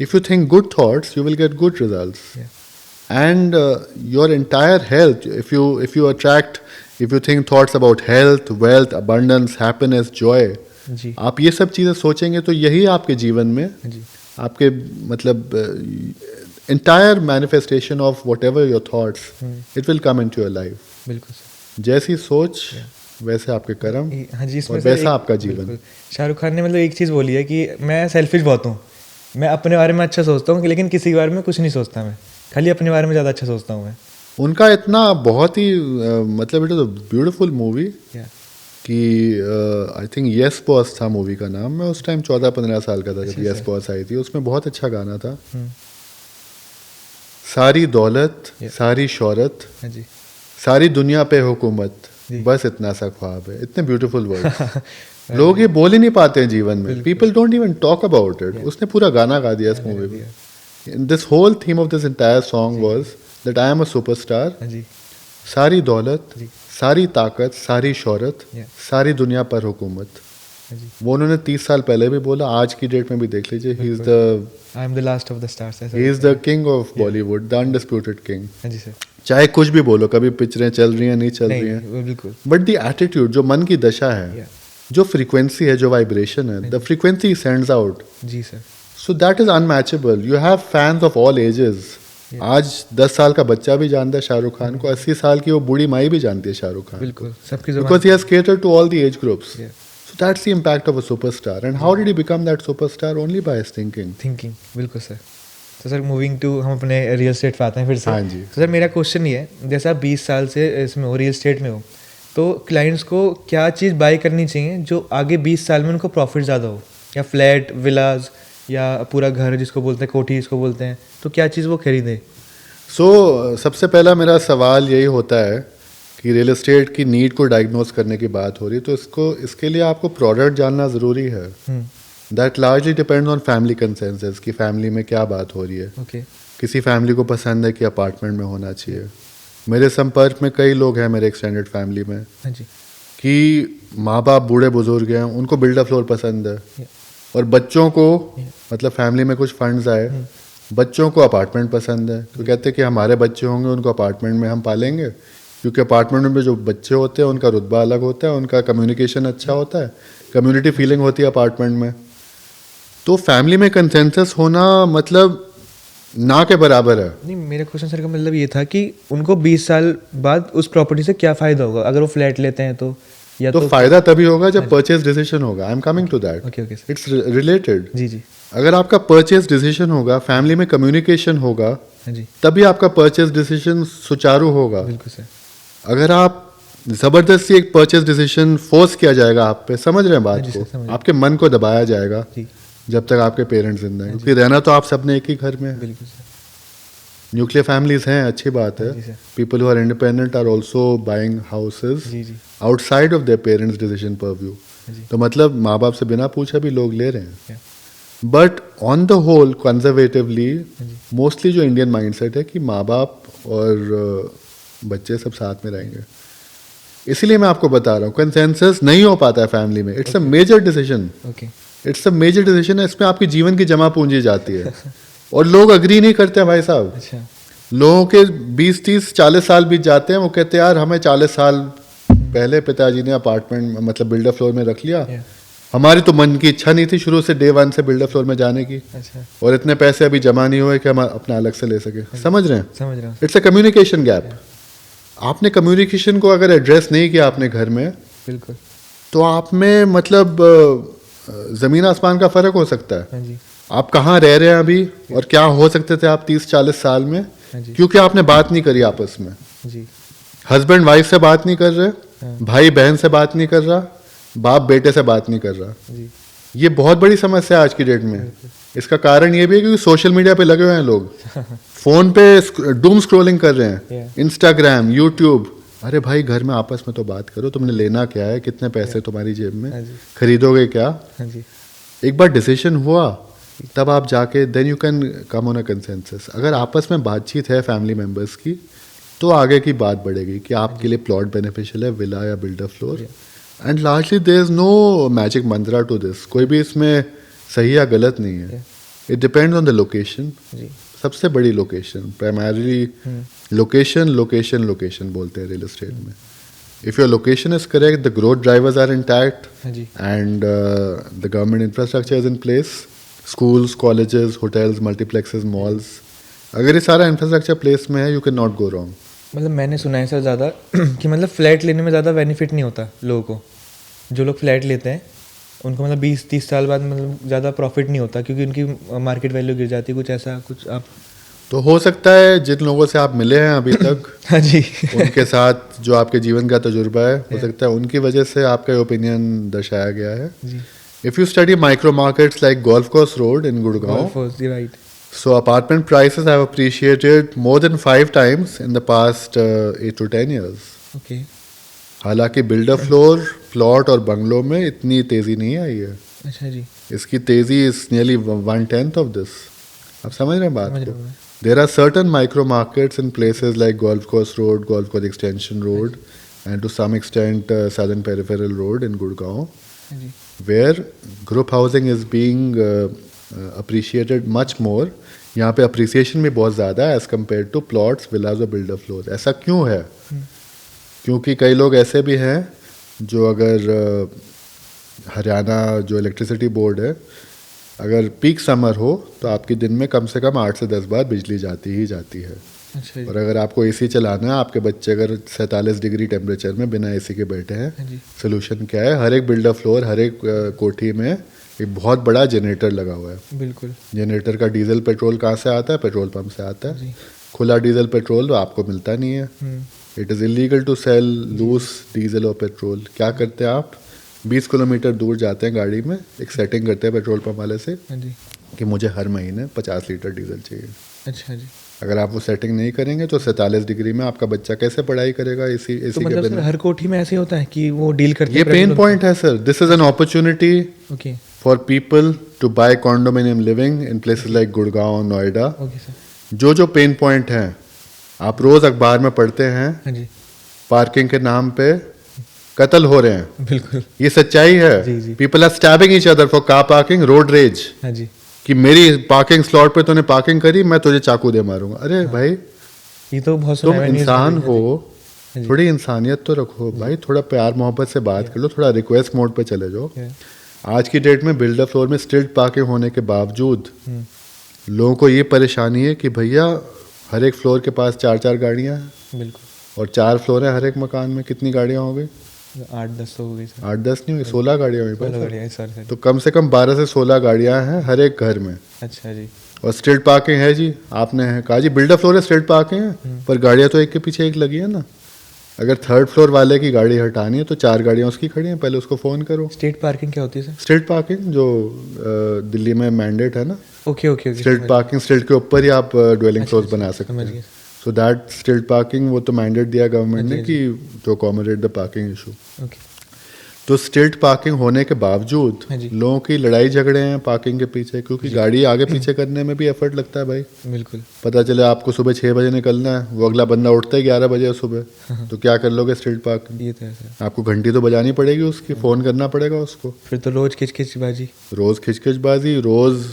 If you think good thoughts you will get good results, and your entire health, if you think thoughts about health, wealth, abundance, happiness, joy, जी आप ये सब चीज़ें सोचेंगे तो यही आपके जीवन में, जी आपके मतलब entire manifestation of whatever your thoughts, it will come into your life. बिल्कुल सर। जैसी सोच वैसे आपके कर्म, हाँ जी, इसमें और सर वैसा एक- आपका जीवन। बिल्कुल। शाहरुख खान ने मतलब एक चीज़ बोली है कि मैं सेल्फिश बहुत हूँ, मैं अपने बारे में अच्छा सोचता हूँ लेकिन किसी के बारे में कुछ नहीं सोचता, मैं खाली अपने बारे में ज़्यादा अच्छा सोचता हूँ मैं। उनका इतना बहुत ही मतलब it is a beautiful movie Yeah. कि आई थिंक यस बॉस था मूवी का नाम। मैं उस टाइम 14-15 साल का था जब यस बॉस आई थी। उसमें बहुत अच्छा गाना था, सारी दौलत, सारी शोहरत, हाँ जी सारी दुनिया पे हुकूमत, बस इतना सा ख्वाब है। इतने ब्यूटीफुल वर्ड लोग ये बोल ही नहीं पाते हैं जीवन में। People don't even talk about it. उसने पूरा गाना गा दिया इस मूवी में। This whole theme of this entire song was that I am a superstar, हाँ जी सारी दौलत, सारी ताकत, सारी शोहरत, Yeah. सारी दुनिया पर हुकूमत, वो उन्होंने 30 साल पहले भी बोला, आज की डेट में भी देख लीजिए, he is the I am the last of the stars, ऐसा he is the king of Bollywood, the undisputed king. हाँ जी सर। चाहे कुछ भी बोलो, कभी पिक्चरें चल रही हैं नहीं चल रही नहीं, हैं, वो बिल्कुल। बट द एटीट्यूड, जो मन की दशा है, Yeah. जो फ्रीक्वेंसी है, जो वाइब्रेशन है, द फ्रीक्वेंसी सेंड्स आउट, जी sir. So that is unmatchable. You have fans of all ages. आज 10 साल का बच्चा भी जानता है शाहरुख खान को, 80 साल की वो बूढ़ी माई भी जानती है शाहरुख खान, बिल्कुल, सबकी जुबान। Because he has catered to all the age groups. Yeah. So that's the impact of a superstar. And how did he become that superstar? Only by his thinking. Thinking, बिल्कुल सर। तो सर मूविंग टू, हम अपने रियल स्टेट पे आते हैं फिर से। हाँ जी। तो सर मेरा क्वेश्चन ये है, जैसे आप 20 साल से इसमें हो, रियल स्टेट में हो, तो क्लाइंट्स को क्या चीज़ बाई करनी चाहिए जो आगे 20 साल में उनको प्रॉफिट ज़्यादा हो, या फ्लैट, विलाज, या पूरा घर जिसको बोलते हैं, कोठी जिसको बोलते हैं, तो क्या चीज़ वो खरीदे? सबसे पहला मेरा सवाल यही होता है कि रियल एस्टेट की नीड को डायग्नोज करने की बात हो रही है, तो इसके लिए आपको प्रोडक्ट जानना ज़रूरी है। That largely depends on family consensus, कि फैमिली में क्या बात हो रही है। ओके। किसी फैमिली को पसंद है कि अपार्टमेंट में होना चाहिए। मेरे संपर्क में कई लोग हैं मेरे एक्सटेंडेड फैमिली में, हाँ जी। कि माँ बाप बूढ़े बुजुर्ग हैं, उनको बिल्डर फ्लोर पसंद है, Yeah. और बच्चों को मतलब फैमिली में कुछ फंड्स आए, बच्चों को अपार्टमेंट पसंद है, तो कहते हैं कि हमारे बच्चे होंगे उनको अपार्टमेंट में हम पालेंगे, क्योंकि अपार्टमेंट में जो बच्चे होते हैं उनका रुतबा अलग होता है, उनका कम्युनिकेशन अच्छा होता है, कम्युनिटी फीलिंग होती है अपार्टमेंट में। तो फैमिली में कंसेंसस होना मतलब ना के बराबर है। नहीं, मेरा क्वेश्चन सर का मतलब ये था कि उनको 20 साल बाद उस प्रॉपर्टी से क्या फ़ायदा होगा अगर वो फ्लैट लेते हैं तो, या तो फायदा तभी होगा जब परचेज डिसीजन होगा। I am coming to that, okay okay sir. It's related. जी जी। अगर आपका परचेज डिसीजन होगा, फैमिली में कम्युनिकेशन होगा, हाँ जी, तभी आपका परचेज डिसीजन सुचारू होगा। बिल्कुल सर। अगर आप जबरदस्ती एक परचेज डिसीजन फोर्स किया जाएगा आप पे, समझ रहे हैं बात हाँ जी सर, समझ को, रहे। आपके मन को दबाया जाएगा जी, जब तक आपके पेरेंट्स जिंदा हैं, क्योंकि रहना तो आप सबने एक ही घर में है। बिल्कुल सर। न्यूक्लियर फैमिलीज हैं, अच्छी बात है। जी sir. People who are independent are also buying houses जी जी। Outside of their parents decision purview. जी। तो मतलब माँ बाप से बिना पूछा भी लोग ले रहे हैं। Yeah. But on the whole conservatively जी। मोस्टली जो इंडियन माइंडसेट है कि माँ बाप और बच्चे सब साथ में रहेंगे। इसीलिए मैं आपको बता रहा हूँ कंसेंसस नहीं हो पाता है फैमिली में। It's a major decision, okay. It's a major decision है। इसमें आपकी जीवन की जमा पूंजी जाती है और लोग अग्री नहीं करते हैं भाई साहब। अच्छा। लोगों के 20-30-40 साल बीत जाते हैं, वो कहते हैं यार हमें 40 साल पहले पिताजी ने अपार्टमेंट मतलब बिल्डर फ्लोर में रख लिया, Yeah. हमारी तो मन की इच्छा नहीं थी शुरू से डे 1 से बिल्डर फ्लोर में जाने की, अच्छा, और इतने पैसे अभी जमा नहीं हुए कि हम अपना अलग से ले सके। समझ रहे हैं? समझ रहा हूँ। It's a communication gap. आपने कम्युनिकेशन को अगर एड्रेस नहीं किया अपने घर में, बिल्कुल। तो आप में मतलब ज़मीन आसमान का फ़र्क हो सकता है। हाँ जी, आप कहाँ रह रहे हैं अभी और क्या हो सकते थे आप 30-40 साल में, हाँ जी, क्योंकि आपने बात नहीं करी आपस में। जी, हस्बैंड वाइफ से बात नहीं कर रहे, हाँ। भाई बहन से बात नहीं कर रहा, बाप बेटे से बात नहीं कर रहा। जी, ये बहुत बड़ी समस्या है आज की डेट में। इसका कारण ये भी है क्योंकि सोशल मीडिया पे लगे हुए हैं लोग, फोन पे डूम स्क्रॉलिंग कर रहे हैं, Yeah. Instagram, YouTube. अरे भाई घर में आपस में तो बात करो, तुमने लेना क्या है, कितने पैसे तुम्हारी जेब में, हाँ जी, खरीदोगे क्या। हाँ जी, एक बार डिसीजन हुआ तब आप जाके then you can come on a consensus. अगर आपस में बातचीत है फैमिली मेंबर्स की, तो आगे की बात बढ़ेगी कि आपके लिए प्लॉट बेनिफिशियल है, विला या builder floor. And largely there is no magic mantra to this. कोई भी इसमें सही या गलत नहीं है। It depends on the location. जी, सबसे बड़ी location, primarily location location location बोलते हैं रियल एस्टेट में। If your location is correct, the growth drivers are intact, हाँ जी, and the government infrastructure is in place, schools, colleges, hotels, multiplexes, malls. अगर ये सारा इंफ्रास्ट्रक्चर प्लेस में है, you can not go wrong. मतलब मैंने सुना है सर ज़्यादा कि मतलब फ्लैट लेने में ज़्यादा बेनिफिट नहीं होता लोगों को। जो लोग फ्लैट लेते हैं उनको मतलब 20-30 साल बाद मतलब ज़्यादा प्रॉफिट नहीं होता, क्योंकि उनकी मार्केट वैल्यू गिर जाती है, कुछ ऐसा कुछ। आप तो हो सकता है जिन लोगों से आप मिले हैं अभी तक हाँ जी उनके साथ जो आपके जीवन का तजुर्बा है, हो सकता है उनकी वजह से आपका ओपिनियन दर्शाया गया है। जी, if you study micro markets like golf course Road in Gurgaon, right, so apartment prices have appreciated more than 5 times in the past 8 to 10 years. Okay, हालांकि बिल्डर फ्लोर, प्लॉट और बंगलों में इतनी तेज़ी नहीं आई है। अच्छा जी, इसकी तेज़ी इज नियरली 1/10 ऑफ दिस। आप समझ रहे हैं बात समझ को? रहा हूँ मैं। There are certain micro markets in places like golf course road, golf course extension road, and to some extent southern peripheral road in Gurgaon, जी where group housing is being appreciated much more. यहाँ पे appreciation भी बहुत ज़्यादा है as compared to plots, villas और builder floors. ऐसा क्यों है? क्योंकि कई लोग ऐसे भी हैं जो अगर हरियाणा जो इलेक्ट्रिसिटी बोर्ड है, अगर पीक समर हो तो आपके दिन में कम से कम 8 से 10 बार बिजली जाती ही जाती है। अच्छा जी और अगर आपको एसी चलाना है, आपके बच्चे अगर 47 डिग्री टेम्परेचर में बिना एसी के बैठे हाँ हैं, जी सोल्यूशन क्या है? हर एक बिल्डर फ्लोर, हर एक कोठी में एक बहुत बड़ा जनरेटर लगा हुआ है। बिल्कुल जनरेटर का डीजल पेट्रोल कहाँ से आता है? पेट्रोल पंप से आता है। जी खुला डीजल पेट्रोल तो आपको मिलता नहीं है। It is illegal to sell loose diesel और पेट्रोल। क्या करते हैं आप? 20 किलोमीटर दूर जाते हैं गाड़ी में, एक सेटिंग करते हैं पेट्रोल पंप वाले से हाँ जी कि मुझे हर महीने 50 लीटर डीजल चाहिए। अच्छा जी अगर आप वो सेटिंग नहीं करेंगे तो 47 डिग्री में आपका बच्चा कैसे पढ़ाई करेगा एसी तो एसी के मतलब सर बिना? हर कोठी में ऐसे होता है कि वो डील करते ये हैं पेन पॉइंट है sir. This is an opportunity okay for people to buy condominium living in places like Gurgaon, Noida. Okay sir जो पेन पॉइंट हैं आप रोज अखबार में पढ़ते हैं, हाँ जी पार्किंग के नाम पे कत्ल हो रहे हैं। बिल्कुल ये सच्चाई जी, जी। है। People are stabbing each other for car parking, road rage, हाँ जी कि मेरी पार्किंग स्लॉट पे तूने पार्किंग करी, मैं तुझे चाकू दे मारूंगा। अरे भाई ये तो बहुत तुम सुना है न्यूज़ इंसान में। हो, हाँ जी। थोड़ी इंसानियत तो रखो भाई, थोड़ा प्यार मोहब्बत से बात कर लो, थोड़ा रिक्वेस्ट मोड पे चले जाओ। Yeah. आज की डेट में बिल्डर फ्लोर में स्ट्रीट पार्किंग होने के बावजूद लोगों को ये परेशानी है कि भैया हर एक फ्लोर के पास 4-4 गाड़ियां हैं बिल्कुल और 4 फ्लोर है हर एक मकान में। कितनी गाड़ियां हो गई? 8-10 तो हो गई सर 8-10 नहीं हुई, 16 गाड़ियां हुई भाई चलो साहब। बढ़िया है सर तो कम से कम 12 से 16 गाड़ियां हैं हर एक घर में। अच्छा जी और स्ट्रीट पार्किंग है जी, आपने कहा जी बिल्डर फ्लोर है, स्ट्रीट पार्किंग है, पर गाड़ियां तो एक के पीछे एक लगी है ना। अगर थर्ड फ्लोर वाले की गाड़ी हटानी है तो 4 गाड़ियां उसकी खड़ी हैं, पहले उसको फ़ोन करो। स्टेट पार्किंग क्या होती है सर स्ट्रीट पार्किंग जो दिल्ली में मैंडेट है ना, okay okay okay street parking, street के ऊपर ही आप ड्वेलिंग फ्लोर्स बना सकते समझ हैं। गया सो दैट स्ट्रीट पार्किंग वो तो मैंडेट दिया गवर्नमेंट ने कि to accommodate the parking issue. Okay तो स्ट्रीट पार्किंग होने के बावजूद हाँ जी। लोगों की लड़ाई झगड़े हैं पार्किंग के पीछे, क्योंकि गाड़ी आगे पीछे करने में भी एफर्ट लगता है भाई। बिल्कुल पता चले आपको सुबह 6 बजे निकलना है, वो अगला बंदा उठता है 11 बजे सुबह, तो क्या कर लोगे स्ट्रीट पार्किंग? ये तो है सर आपको घंटी तो बजानी पड़ेगी उसकी, फ़ोन करना पड़ेगा उसको, फिर तो रोज खिचखिचबाजी रोज़ खिचखिचबाजी, रोज़।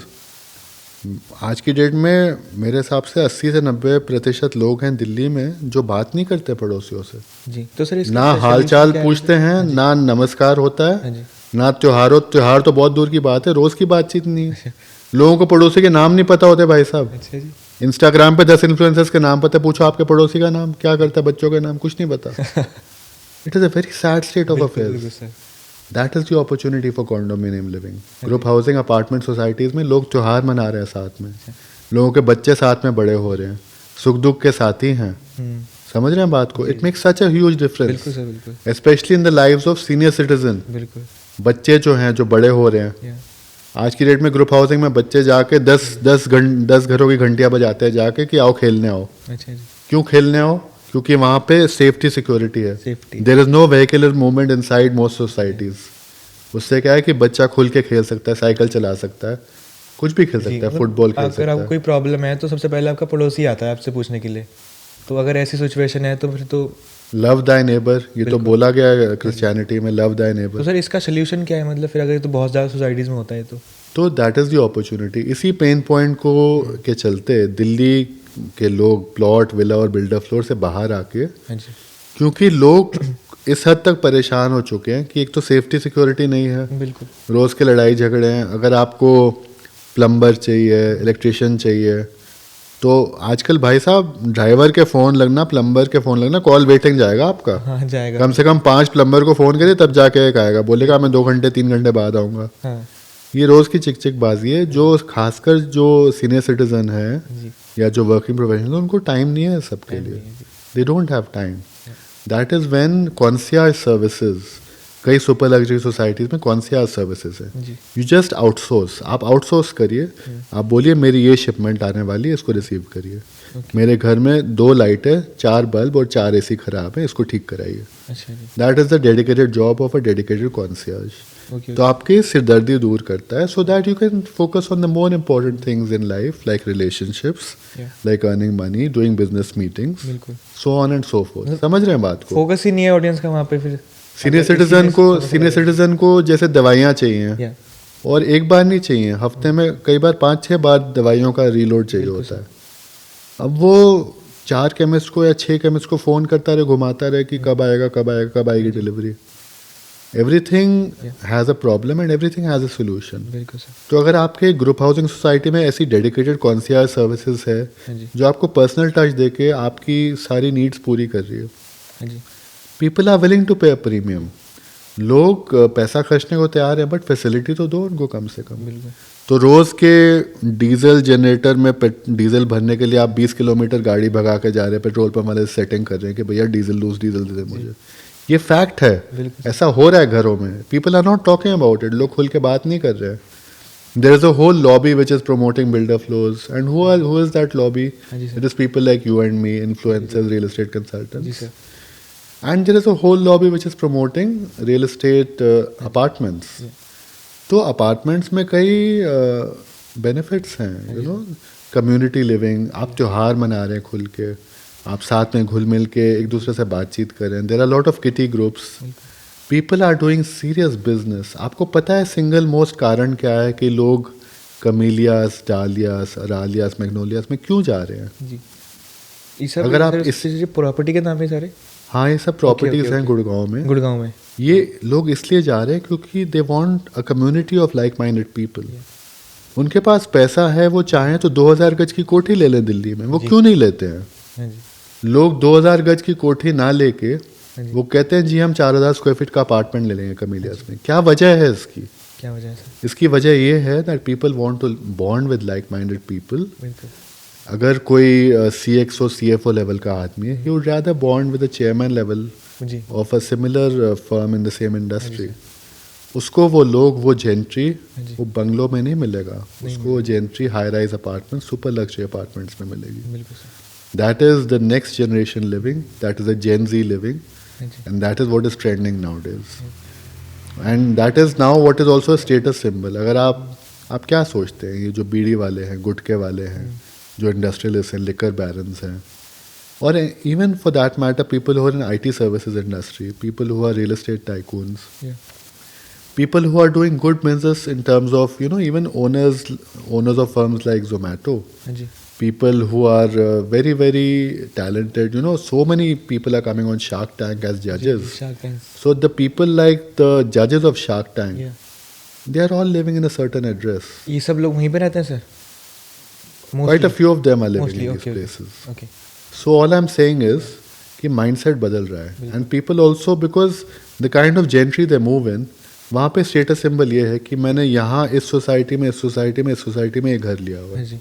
आज की डेट में मेरे हिसाब से 80 से 90% लोग हैं दिल्ली में जो बात नहीं करते पड़ोसियों से। जी तो सर इसका ना solution हाल चाल क्या है? पूछते हैं, ना नमस्कार होता हाँ है, जी ना त्योहार तो बहुत दूर की बात है, रोज़ की बातचीत नहीं है। लोगों को पड़ोसी के नाम नहीं पता होते भाई साहब। अच्छा जी इंस्टाग्राम पे 10 इन्फ्लुएंसर्स के नाम पता है, पूछो आपके पड़ोसी का नाम क्या करता है, बच्चों के नाम कुछ नहीं पता। It is a very sad state of बिल्कुल affairs. Sir that is the opportunity for condominium living. Group housing apartment societies में लोग त्योहार मना रहे हैं साथ में, लोगों के बच्चे साथ में बड़े हो रहे हैं, सुख दुख के साथी हैं। समझ रहे हैं बात को? It makes such a huge difference, बिल्कुल सर बिल्कुल specially in the lives of senior citizen. बिल्कुल बच्चे जो हैं जो बड़े हो रहे हैं, या आज की डेट में ग्रुप हाउसिंग में बच्चे जाके 10 घरों की घंटियां बजाते हैं जाके कि आओ खेलने आओ। अच्छा जी क्यों खेलने आओ? क्योंकि वहाँ पे सेफ्टी सिक्योरिटी है। Safety there is no vehicular movement inside most societies. उससे क्या है कि बच्चा खुल के खेल सकता है, साइकिल चला सकता है, कुछ भी खेल सकता है, फुटबॉल खेल अगर सकता आपको है। कोई प्रॉब्लम है तो सबसे पहले आपका पड़ोसी आता है आपसे पूछने के लिए। तो अगर ऐसी सिचुएशन है तो फिर तो लव दाई नेबर, ये तो बोला गया है क्रिश्चियनिटी में, लव दाई नेबर। सर इसका सोल्यूशन क्या है? मतलब फिर अगर ये तो बहुत ज़्यादा सोसाइटीज़ में होता है तो दैट इज़ द अपॉर्चुनिटी। इसी पेन पॉइंट को के चलते दिल्ली के लोग प्लॉट, विला और बिल्डर फ्लोर से बाहर आके, हाँ जी क्योंकि लोग इस हद तक परेशान हो चुके हैं कि एक तो सेफ्टी सिक्योरिटी नहीं है, बिल्कुल रोज़ के लड़ाई झगड़े हैं। अगर आपको प्लम्बर चाहिए, इलेक्ट्रिशियन चाहिए, तो आजकल भाई साहब ड्राइवर के फ़ोन लगना, प्लम्बर के फ़ोन लगना, कॉल वेटिंग जाएगा आपका। हाँ जाएगा कम से कम 5 प्लम्बर को फ़ोन करिए तब जाके एक आएगा, बोलेगा मैं 2 घंटे 3 घंटे बाद आऊँगा। हाँ ये रोज़ की चिक चिक बाजी है। जो खासकर जो सीनियर सिटीजन है जी या जो वर्किंग प्रोफेशनल, उनको टाइम नहीं है सबके लिए, they don't have time. That is when concierge services, कई सुपर लग्जरी सोसाइटीज़ में कॉन्सियर्ज सर्विसेज है। जी यू जस्ट आउटसोर्स, आप आउटसोर्स करिए, आप बोलिए मेरी ये शिपमेंट आने वाली है, इसको रिसीव करिए। मेरे घर में 2 लाइट है, 4 बल्ब और 4 एसी खराब है, इसको ठीक कराइए। अच्छा जी that is the dedicated job of a dedicated concierge. Okay तो आपकी सिरदर्दी दूर करता है, so that you can focus on the more important things in life, like relationships, like earning money, doing business meetings, बिल्कुल so on and so forth. समझ रहे हैं बात को? फोकस ही नहीं है ऑडियंस का वहाँ पे फिर सीनियर सिटीजन को जैसे दवाइयाँ चाहिए या और एक बार नहीं चाहिए, हफ्ते में कई बार 5-6 बार दवाइयों का रीलोड चाहिए होता है। अब वो 4 केमिस्ट को या 6 केमिस्ट को फ़ोन करता रहे, घुमाता रहे कि कब आएगा कब आएगी delivery. Everything has a problem and everything has a solution. बिल्कुल सर। तो अगर आपके ग्रुप हाउसिंग सोसाइटी में ऐसी डेडिकेटेड कॉन्सियर्ज सर्विसेज है हाँ जी, जो आपको पर्सनल टच देके आपकी सारी नीड्स पूरी कर रही है, हाँ जी, पीपल आर विलिंग टू पे अ प्रीमियम। लोग पैसा खर्चने को तैयार है, बट फैसिलिटी तो दो उनको कम से कम। बिल्कुल। तो रोज़ के डीजल जनरेटर में डीजल भरने के लिए आप 20 किलोमीटर गाड़ी भगा के जा रहे हैं, पेट्रोल पंप वाले सेटिंग कर रहे हैं कि भैया डीजल दे दे मुझे। ये फैक्ट है, बिल्कुल। ऐसा हो रहा है घरों में। People are not talking about it, लोग खुल के बात नहीं कर रहे हैं। There is a whole lobby which is promoting builder floors and who is that lobby? हाँ जी sir. It is people like you and me, influencers, real estate जी consultants, sir. And there is a whole lobby which is promoting real estate apartments. तो अपार्टमेंट्स में कई बेनिफिट्स हैं, यू नो, कम्युनिटी लिविंग, आप त्योहार मना रहे हैं खुल के, आप साथ में घुल मिल के एक दूसरे से बातचीत कर रहे हैं। There are lot of kitty groups, people are doing serious business. आपको पता है सिंगल मोस्ट कारण क्या है कि लोग कमीलियास, डालियास, अरालियास, मैग्नोलियास में क्यों जा रहे हैं? जी, ये सब अगर आप प्रॉपर्टी के नाम है सारे? हाँ, ये सब प्रॉपर्टीज हैं गुड़गांव में। गुड़गांव में ये लोग इसलिए जा रहे हैं क्योंकि they want a community of like minded people. उनके पास पैसा है, वो चाहें तो 2000 गज की कोठी ले लें दिल्ली में, वो क्यों नहीं लेते हैं? हाँ जी, लोग 2000 गज की कोठी ना लेके हाँ जी। वो कहते हैं जी हम 4000 स्क्वायर फीट का अपार्टमेंट ले लेंगे कमीलियास में। क्या वजह है इसकी? क्या वजह है सर? इसकी वजह ये है that people want to bond with like minded people. बिल्कुल। अगर कोई CXO CFO लेवल का आदमी है, he would rather bond with the chairman level जी, of a similar firm in the same industry. उसको वो लोग, वो जेंट्री, जी। वो बंगलों में नहीं मिलेगा, उसको वो gentry high rise apartment, super luxury apartments में मिलेगी। बिल्कुल sir. That is the next generation living, that is a Gen Z living, हाँ जी, and that is what is trending nowadays. And that is now what is also a status symbol. अगर आप क्या सोचते हैं, ये जो बीड़ी वाले हैं, गुटके वाले हैं, जो इंडस्ट्रियलिस्ट हैं, लिकर बैरन्स हैं, और even for that matter people who are in IT services industry, people who are real estate tycoons, या people who are doing good business in terms of, you know, even owners of firms like Zomato, हाँ जी, people who are very very talented, you know, so many people are coming on Shark Tank as judges. Shark Tank, So the people like the judges of Shark Tank, या they are all living in a certain address. ये सब लोग वहीं पे रहते हैं sir? Quite a few of them are living Mostly, in these okay, okay. places. Okay, So all I'm saying is कि mindset बदल रहा है, and people also, because the kind of gentry they move in, वहाँ पे स्टेटस सिंबल ये है कि मैंने यहाँ इस सोसाइटी में, इस सोसाइटी में, इस सोसाइटी में ये घर लिया हुआ हाँ है। जी।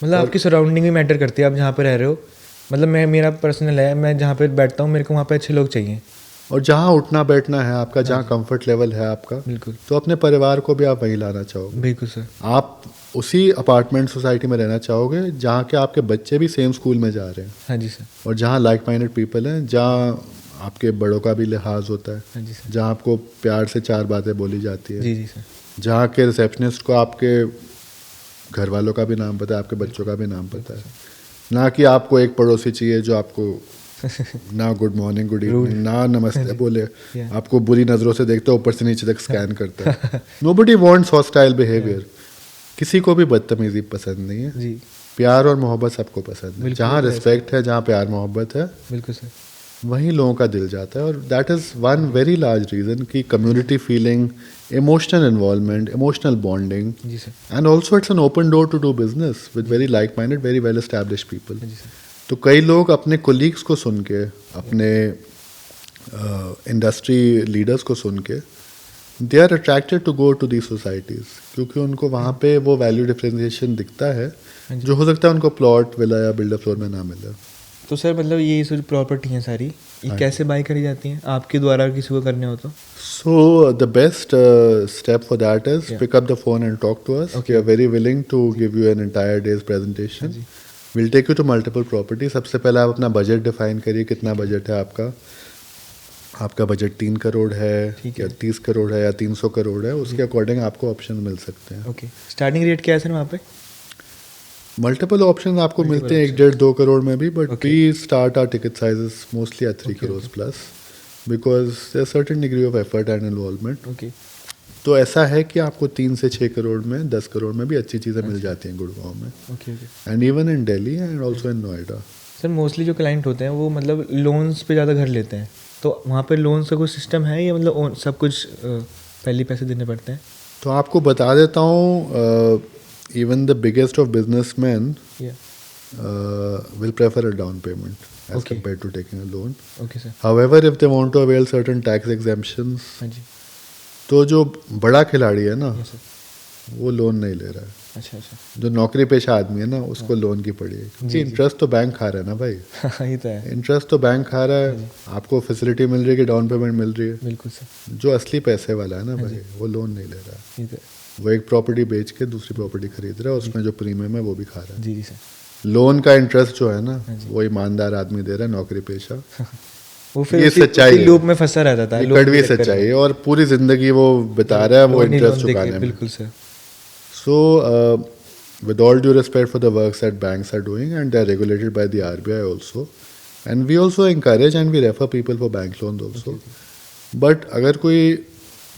मतलब आपकी सराउंडिंग भी मैटर करती है, आप जहाँ पे रह रहे हो। मतलब मेरा पर्सनल है, मैं जहाँ पे बैठता हूँ मेरे को वहाँ पे अच्छे लोग चाहिए। और जहाँ उठना बैठना है आपका, जहाँ कंफर्ट लेवल है आपका, बिल्कुल, तो अपने परिवार को भी आप वहीं लाना चाहोगे। बिल्कुल सर। आप उसी अपार्टमेंट सोसाइटी में रहना चाहोगे जहाँ के आपके बच्चे भी सेम स्कूल में जा रहे हैं, हाँ जी सर, और जहाँ लाइक माइंडेड पीपल हैं, जहाँ आपके बड़ों का भी लिहाज होता है, हाँ जी सर, जहाँ आपको प्यार से 4 बातें बोली जाती है, जी जी सर, जहाँ के रिसेप्शनिस्ट को आपके घर वालों का भी नाम पता है, आपके बच्चों का भी नाम पता है। ना कि आपको एक पड़ोसी चाहिए जो आपको ना गुड मॉर्निंग, गुड इवनिंग, ना नमस्ते बोले, Yeah. आपको बुरी नज़रों से देखते ऊपर से नीचे तक स्कैन करता है। Nobody wants hostile behaviour. किसी को भी बदतमीजी पसंद नहीं है। जी, प्यार और मोहब्बत सबको पसंद है। बिल्कुल, जहाँ रिस्पेक्ट है, जहाँ प्यार मोहब्बत है, बिल्कुल सर। वहीं लोगों का दिल जाता है। और that is one very large reason कि community feeling, emotional involvement, emotional bonding, जी sir, and also it's an open door to do business with very like minded, very well establish people. हाँ जी सर, तो कई लोग अपने कोलीग्स को सुन के, अपने इंडस्ट्री लीडर्स को सुन के, they are attracted to go to the societies, क्योंकि उनको वहाँ पे वो वैल्यू डिफरेंशिएशन दिखता है जो हो सकता है उनको प्लॉट, विला या बिल्डर फ्लोर में ना मिले। तो सर मतलब ये जो प्रॉपर्टी हैं सारी, ये कैसे बाय करी जाती हैं आपके द्वारा किसी को करने हो तो? So the best step for that is Yeah. pick up the phone and talk to us. Okay. We are very willing to give you an entire day's presentation. Ji. We'll take you to multiple properties. सबसे पहले आप अपना बजट डिफाइन करिए, कितना बजट है आपका। आपका बजट 3 करोड़ है ठीक या है। 30 करोड़ है या 300 करोड़ है, उसके अकॉर्डिंग आपको ऑप्शन मिल सकते हैं। ओके, स्टार्टिंग रेट क्या है सर वहाँ पे? मल्टीपल ऑप्शन आपको मिलते हैं 1-1.5-2 करोड़ में भी, but we start are ticket sizes mostly at 3 crore plus. Because certain degree of effort and involvement. Okay. तो ऐसा है कि आपको 3 से 6 करोड़ में, 10 करोड़ में भी अच्छी चीज़ें मिल जाती हैं गुड़गांव में, okay okay. And even in Delhi and also in Noida. Sir mostly जो क्लाइंट होते हैं वो मतलब लोन्स पे ज़्यादा घर लेते हैं, तो वहाँ पे लोन्स का कोई सिस्टम है या मतलब सब कुछ पहले पैसे देने पड़ते हैं? तो आपको बता देता हूँ, even the biggest of businessman या will prefer a down payment as Okay. compared to taking a loan. Okay sir. However, if they want to avail certain tax exemptions, हाँ जी। तो जो बड़ा खिलाड़ी है ना, यस सर। वो लोन नहीं ले रहा है। अच्छा अच्छा। जो नौकरी पेशा आदमी है ना, उसको लोन की पड़ी है, जी, क्योंकि जी। इंटरेस्ट तो बैंक खा रहा है ना भाई। हाँ ये तो है। इंटरेस्ट तो बैंक खा रहा है, आपको फैसिलिटी मिल रही है कि डाउन पेमेंट मिल रही है। बिल्कुल सर। जो असली पैसे वाला है ना भाई, वो लोन नहीं ले रहा है। ये तो है। वो एक प्रॉपर्टी बेच के दूसरी प्रॉपर्टी खरीद रहा है, उसमें जो प्रीमियम है वो भी खा रहा है। जी जी सर। लोन का इंटरेस्ट जो है ना, हाँ जी। वो ईमानदार आदमी दे रहा है, नौकरी पेशा। वो फिर ये उसी सच्चाई है। लूप में फंसा रहता था। ये लोन कड़वी के चक्कर सच्चाई में। है, और पूरी जिंदगी वो बिता रहा है वो लोन ही इंटरेस्ट लोन देके, चुकाने में। बिल्कुल sir. So with all due respect for the works that banks are doing, and they are regulated by the RBI also, and we also encourage and we refer people for bank loans also. But अगर कोई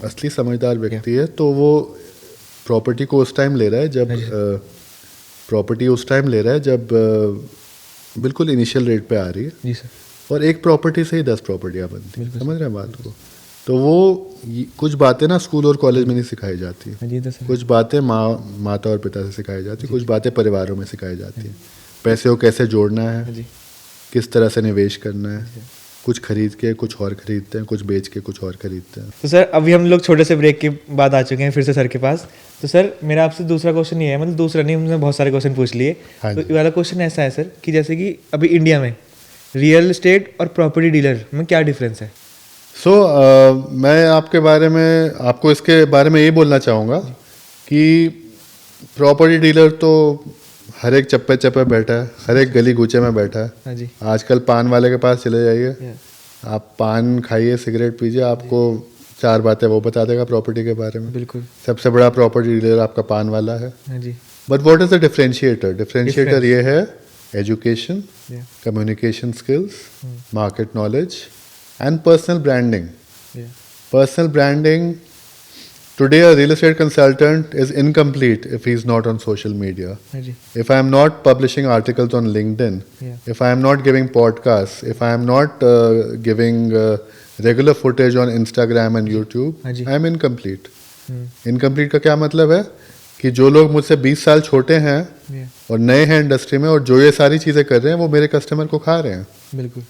असली समझदार व्यक्ति है तो वो प्रॉपर्टी को उस टाइम ले रहा है जब बिल्कुल इनिशियल रेट पे आ रही है, जी सर। और एक प्रॉपर्टी से ही 10 प्रॉपर्टियाँ बनती हैं। बिल्कुल समझ रहे हैं बात को? तो वो कुछ बातें ना स्कूल और कॉलेज में नहीं सिखाई जाती। हाँ जी तो सर। कुछ बातें माता और पिता से सिखाई जाती, कुछ बातें परिवारों में सिखाई जाती हैं। पैसे को कैसे जोड़ना हाँ है, जी। किस तरह से निवेश करना है, कुछ खरीद के कुछ और खरीदते हैं, कुछ बेच के कुछ और खरीदते हैं। तो सर अभी हम लोग छोटे से ब्रेक के बाद आ चुके हैं फिर से सर के पास। तो सर मेरा आपसे दूसरा क्वेश्चन ये है, मतलब दूसरा नहीं, हमने बहुत सारे क्वेश्चन पूछ लिए। हाँ तो जी। ये वाला क्वेश्चन ऐसा है सर कि जैसे कि अभी इंडिया में रियल एस्टेट और प्रॉपर्टी डीलर में क्या डिफरेंस है? मैं आपको इसके बारे में ये बोलना चाहूँगा कि प्रॉपर्टी डीलर तो हर एक चप्पे चप्पे बैठा है, हर एक गली गूचे में बैठा है। हाँ जी। आजकल पान वाले के पास चले जाइए, या, आप पान खाइए, सिगरेट पीजिए, आपको 4 बातें वो बता देगा प्रॉपर्टी के बारे में। बिल्कुल। सबसे बड़ा प्रॉपर्टी डीलर आपका पान वाला है। हाँ जी। But what is the differentiator? Differentiator ये है एजुकेशन, या, communication skills, market knowledge and personal branding. या, Personal branding, today a real estate consultant is incomplete if he's not on social media. हाँ जी। If I am not publishing articles on LinkedIn, Yeah. if I am not giving podcasts, if I am not giving regular footage on Instagram and YouTube, हाँ जी। I am incomplete. Hmm, Incomplete का क्या मतलब है कि जो लोग मुझसे 20 साल छोटे हैं या, और नए हैं इंडस्ट्री में और जो ये सारी चीज़ें कर रहे हैं वो मेरे कस्टमर को खा रहे हैं। बिल्कुल।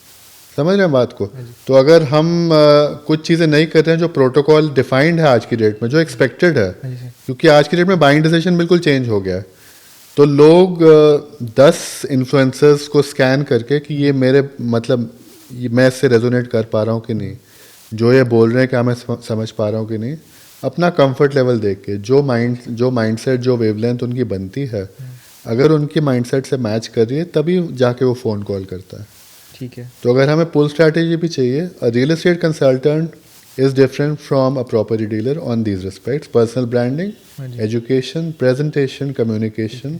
समझ रहे हैं बात को? तो अगर हम कुछ चीज़ें नहीं कर रहे हैं जो प्रोटोकॉल डिफाइंड है आज की डेट में, जो एक्सपेक्टेड है, हाँ जी सर। क्योंकि आज की डेट में बाइंग डिसीजन बिल्कुल चेंज हो गया है, तो लोग 10 इन्फ्लुएंसर्स को स्कैन करके कि ये मेरे मतलब मैं इससे रेजोनेट कर पा रहा हूँ कि नहीं, जो ये बोल रहे हैं क्या मैं समझ पा रहा हूँ कि नहीं, अपना कंफर्ट लेवल देख के जो माइंडसेट जो वेवलेंथ उनकी बनती है, अगर उनकी माइंडसेट से मैच कर रही है तभी जाके वो फ़ोन कॉल करता है। ठीक है। तो अगर हमें पुल स्ट्रैटेजी भी चाहिए, a real estate consultant is different from a property dealer on these respects: personal branding, हाँ जी। Education, presentation, communication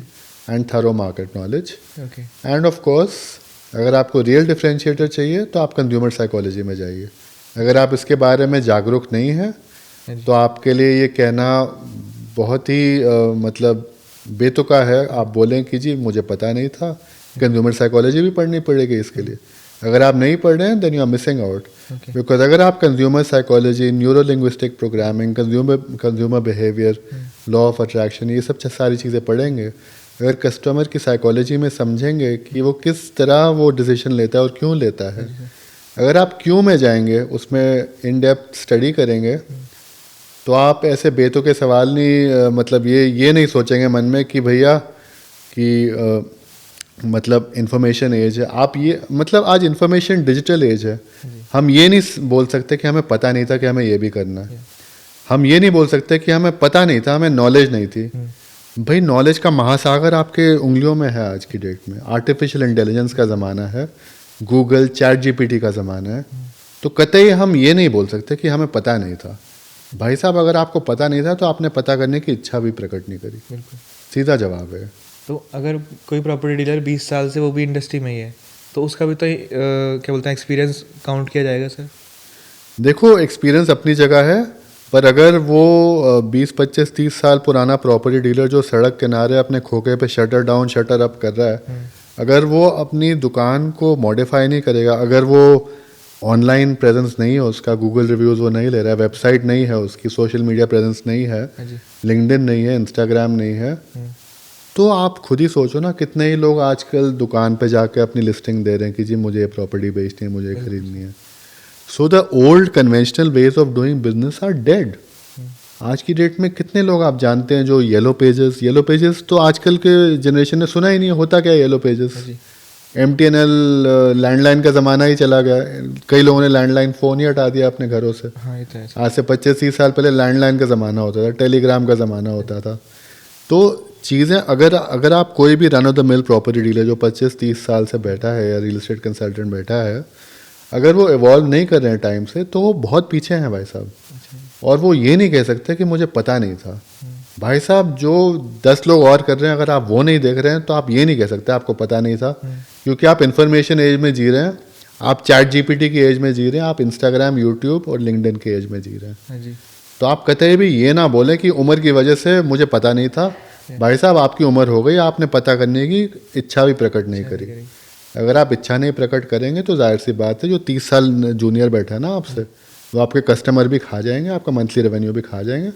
and thorough market knowledge. Okay. And of course अगर आपको रियल डिफरेंशिएटर चाहिए तो आप कंज्यूमर साइकोलॉजी में जाइए। अगर आप इसके बारे में जागरूक नहीं हैं हाँ जी। तो आपके लिए ये कहना बहुत ही मतलब बेतुका है। आप बोलें कि जी मुझे पता नहीं था, कंज्यूमर साइकोलॉजी भी पढ़नी पड़ेगी इसके लिए। अगर आप नहीं पढ़ रहे हैं then you are missing out, Okay. Because अगर आप consumer psychology, neuro linguistic programming, consumer behaviour, law of attraction, ये सब सारी चीज़ें पढ़ेंगे, अगर कस्टमर की साइकोलॉजी में समझेंगे कि वो किस तरह वो डिसीजन लेता है और क्यों लेता है, अगर आप क्यों में जाएंगे, उसमें इन डेप्थ स्टडी करेंगे, तो आप ऐसे बेतुके सवाल नहीं मतलब ये नहीं सोचेंगे मन में कि भैया कि मतलब इन्फॉर्मेशन एज है, आप ये मतलब आज इन्फॉर्मेशन डिजिटल एज है, हम ये नहीं बोल सकते कि हमें पता नहीं था कि हमें ये भी करना है, हम ये नहीं बोल सकते कि हमें पता नहीं था, हमें नॉलेज नहीं थी। भाई नॉलेज का महासागर आपके उंगलियों में है आज की डेट में। आर्टिफिशियल इंटेलिजेंस का ज़माना है, गूगल, चैट जीपीटी का ज़माना है, तो कतई हम ये नहीं बोल सकते कि हमें पता नहीं था। भाई साहब अगर आपको पता नहीं था तो आपने पता करने की इच्छा भी प्रकट नहीं करी। बिल्कुल। सीधा जवाब है। तो अगर कोई प्रॉपर्टी डीलर 20 साल से वो भी इंडस्ट्री में ही है तो उसका भी तो क्या बोलते हैं एक्सपीरियंस काउंट किया जाएगा सर? देखो एक्सपीरियंस अपनी जगह है, पर अगर वो 20-25-30 साल पुराना प्रॉपर्टी डीलर जो सड़क किनारे अपने खोखे पे शटर डाउन शटर अप कर रहा है, अगर वो अपनी दुकान को मॉडिफाई नहीं करेगा, अगर वो ऑनलाइन प्रेजेंस नहीं है उसका, गूगल रिव्यूज़ वो नहीं ले रहा है, वेबसाइट नहीं है उसकी, सोशल मीडिया प्रेजेंस नहीं है, लिंक्डइन नहीं है, इंस्टाग्राम नहीं है, तो आप खुद ही सोचो ना कितने ही लोग आजकल दुकान पे जाके अपनी लिस्टिंग दे रहे हैं कि जी मुझे ये प्रॉपर्टी बेचनी है, मुझे ये खरीदनी है। So the old conventional ways of doing business are dead. आज की डेट में कितने लोग आप जानते हैं जो येलो पेजेस तो आजकल के जनरेशन ने सुना ही नहीं होता क्या येलो पेजेस। MTNL लैंडलाइन का ज़माना ही चला गया, कई लोगों ने लैंडलाइन फ़ोन ही हटा दिया अपने घरों से। हाँ, ये तो है। आज से 25-30 साल पहले लैंडलाइन का ज़माना होता था, टेलीग्राम का ज़माना होता था। तो चीज़ें अगर आप कोई भी run of the mill property dealer जो 25-30 साल से बैठा है या रियल एस्टेट कंसल्टेंट बैठा है, अगर वो इवॉल्व नहीं कर रहे हैं टाइम से, तो वो बहुत पीछे हैं भाई साहब। और वो ये नहीं कह सकते कि मुझे पता नहीं था। भाई साहब जो 10 लोग और कर रहे हैं, अगर आप वो नहीं देख रहे हैं तो आप ये नहीं कह सकते आपको पता नहीं था, क्योंकि आप इंफॉर्मेशन एज में जी रहे हैं, आप चैट GPT की एज में जी रहे हैं, आप इंस्टाग्राम, यूट्यूब और लिंक्डइन की एज में जी रहे हैं। तो आप कतई भी ये ना बोलें कि उम्र की वजह से मुझे पता नहीं था। भाई साहब आपकी उम्र हो गई, आपने पता करने की इच्छा भी प्रकट नहीं करी। अगर आप इच्छा नहीं प्रकट करेंगे तो जाहिर सी बात है जो 30 साल जूनियर बैठा है ना आपसे, वो आपके कस्टमर भी खा जाएंगे, आपका मंथली रेवेन्यू भी खा जाएंगे,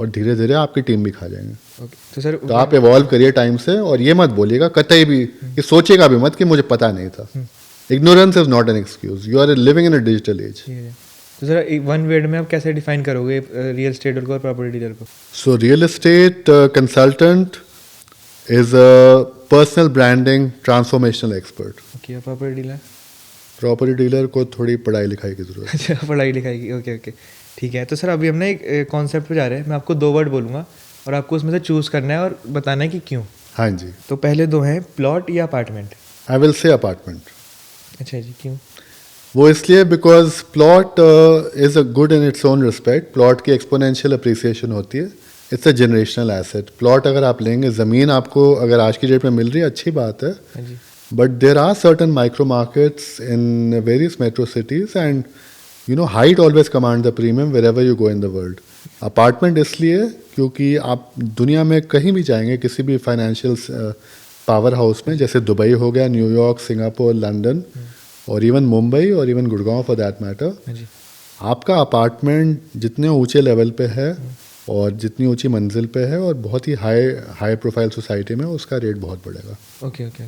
और धीरे धीरे आपकी टीम भी खा जाएंगे। तो सर तो आप इवॉल्व करिए टाइम से, और ये मत बोलिएगा कतई भी कि सोचेगा भी मत कि मुझे पता नहीं था। Ignorance is not an excuse, you are living in a digital age. तो सर वन वर्ड में आप कैसे डिफाइन करोगे रियल एस्टेट को और प्रॉपर्टी डीलर को? So real estate consultant is a personal branding transformational expert. Okay, property dealer? Property dealer को थोड़ी पढ़ाई लिखाई की जरूरत है। अच्छा, पढ़ाई लिखाई की। ओके ओके, ठीक है। तो सर अभी हम ना एक कॉन्सेप्ट पे जा रहे हैं, मैं आपको 2 वर्ड बोलूँगा और आपको उसमें से चूज़ करना है और बताना है कि क्यों। हाँ जी। तो पहले 2 हैं, प्लॉट या apartment? I will say apartment. अच्छा जी, क्यों? वो इसलिए because plot is a good in its own respect. Plot की एक्सपोनेंशियल अप्रिसिएशन होती है, it's a generational asset. Plot अगर आप लेंगे, ज़मीन आपको अगर आज की डेट में मिल रही है, अच्छी बात है, but there are certain micro markets in various metro cities and you know height always command the premium wherever you go in the world. Apartment इसलिए क्योंकि आप दुनिया में कहीं भी जाएंगे, किसी भी फाइनेंशियल पावर हाउस में, जैसे दुबई हो गया, न्यूयॉर्क, सिंगापुर, लंदन और इवन मुंबई और even Gurgaon for that matter, आपका अपार्टमेंट जितने ऊंचे लेवल पे है और जितनी ऊंची मंजिल पे है और बहुत ही हाई प्रोफाइल सोसाइटी में, उसका रेट बहुत बढ़ेगा। ओके ओके,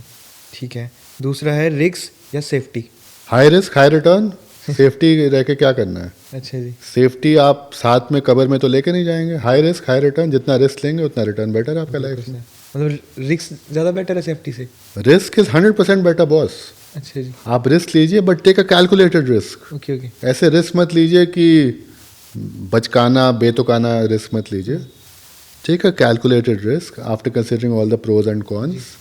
ठीक है। दूसरा है रिस्क या safety? High risk high return. Safety रह के क्या करना है? अच्छा जी। सेफ्टी आप साथ में कवर में तो लेके नहीं जाएंगे। हाई रिस्क हाई रिटर्न, जितना रिस्क लेंगे उतना रिटर्न बेटर है आपका लाइफ में। मतलब रिस्क ज़्यादा बेटर है सेफ्टी से? Risk is 100% better boss. अच्छा जी। आप रिस्क लीजिए, but take a calculated risk. Okay okay. ऐसे रिस्क मत लीजिए कि बचकाना बेतुकाना रिस्क मत लीजिए। Take a calculated risk after considering all the pros and cons.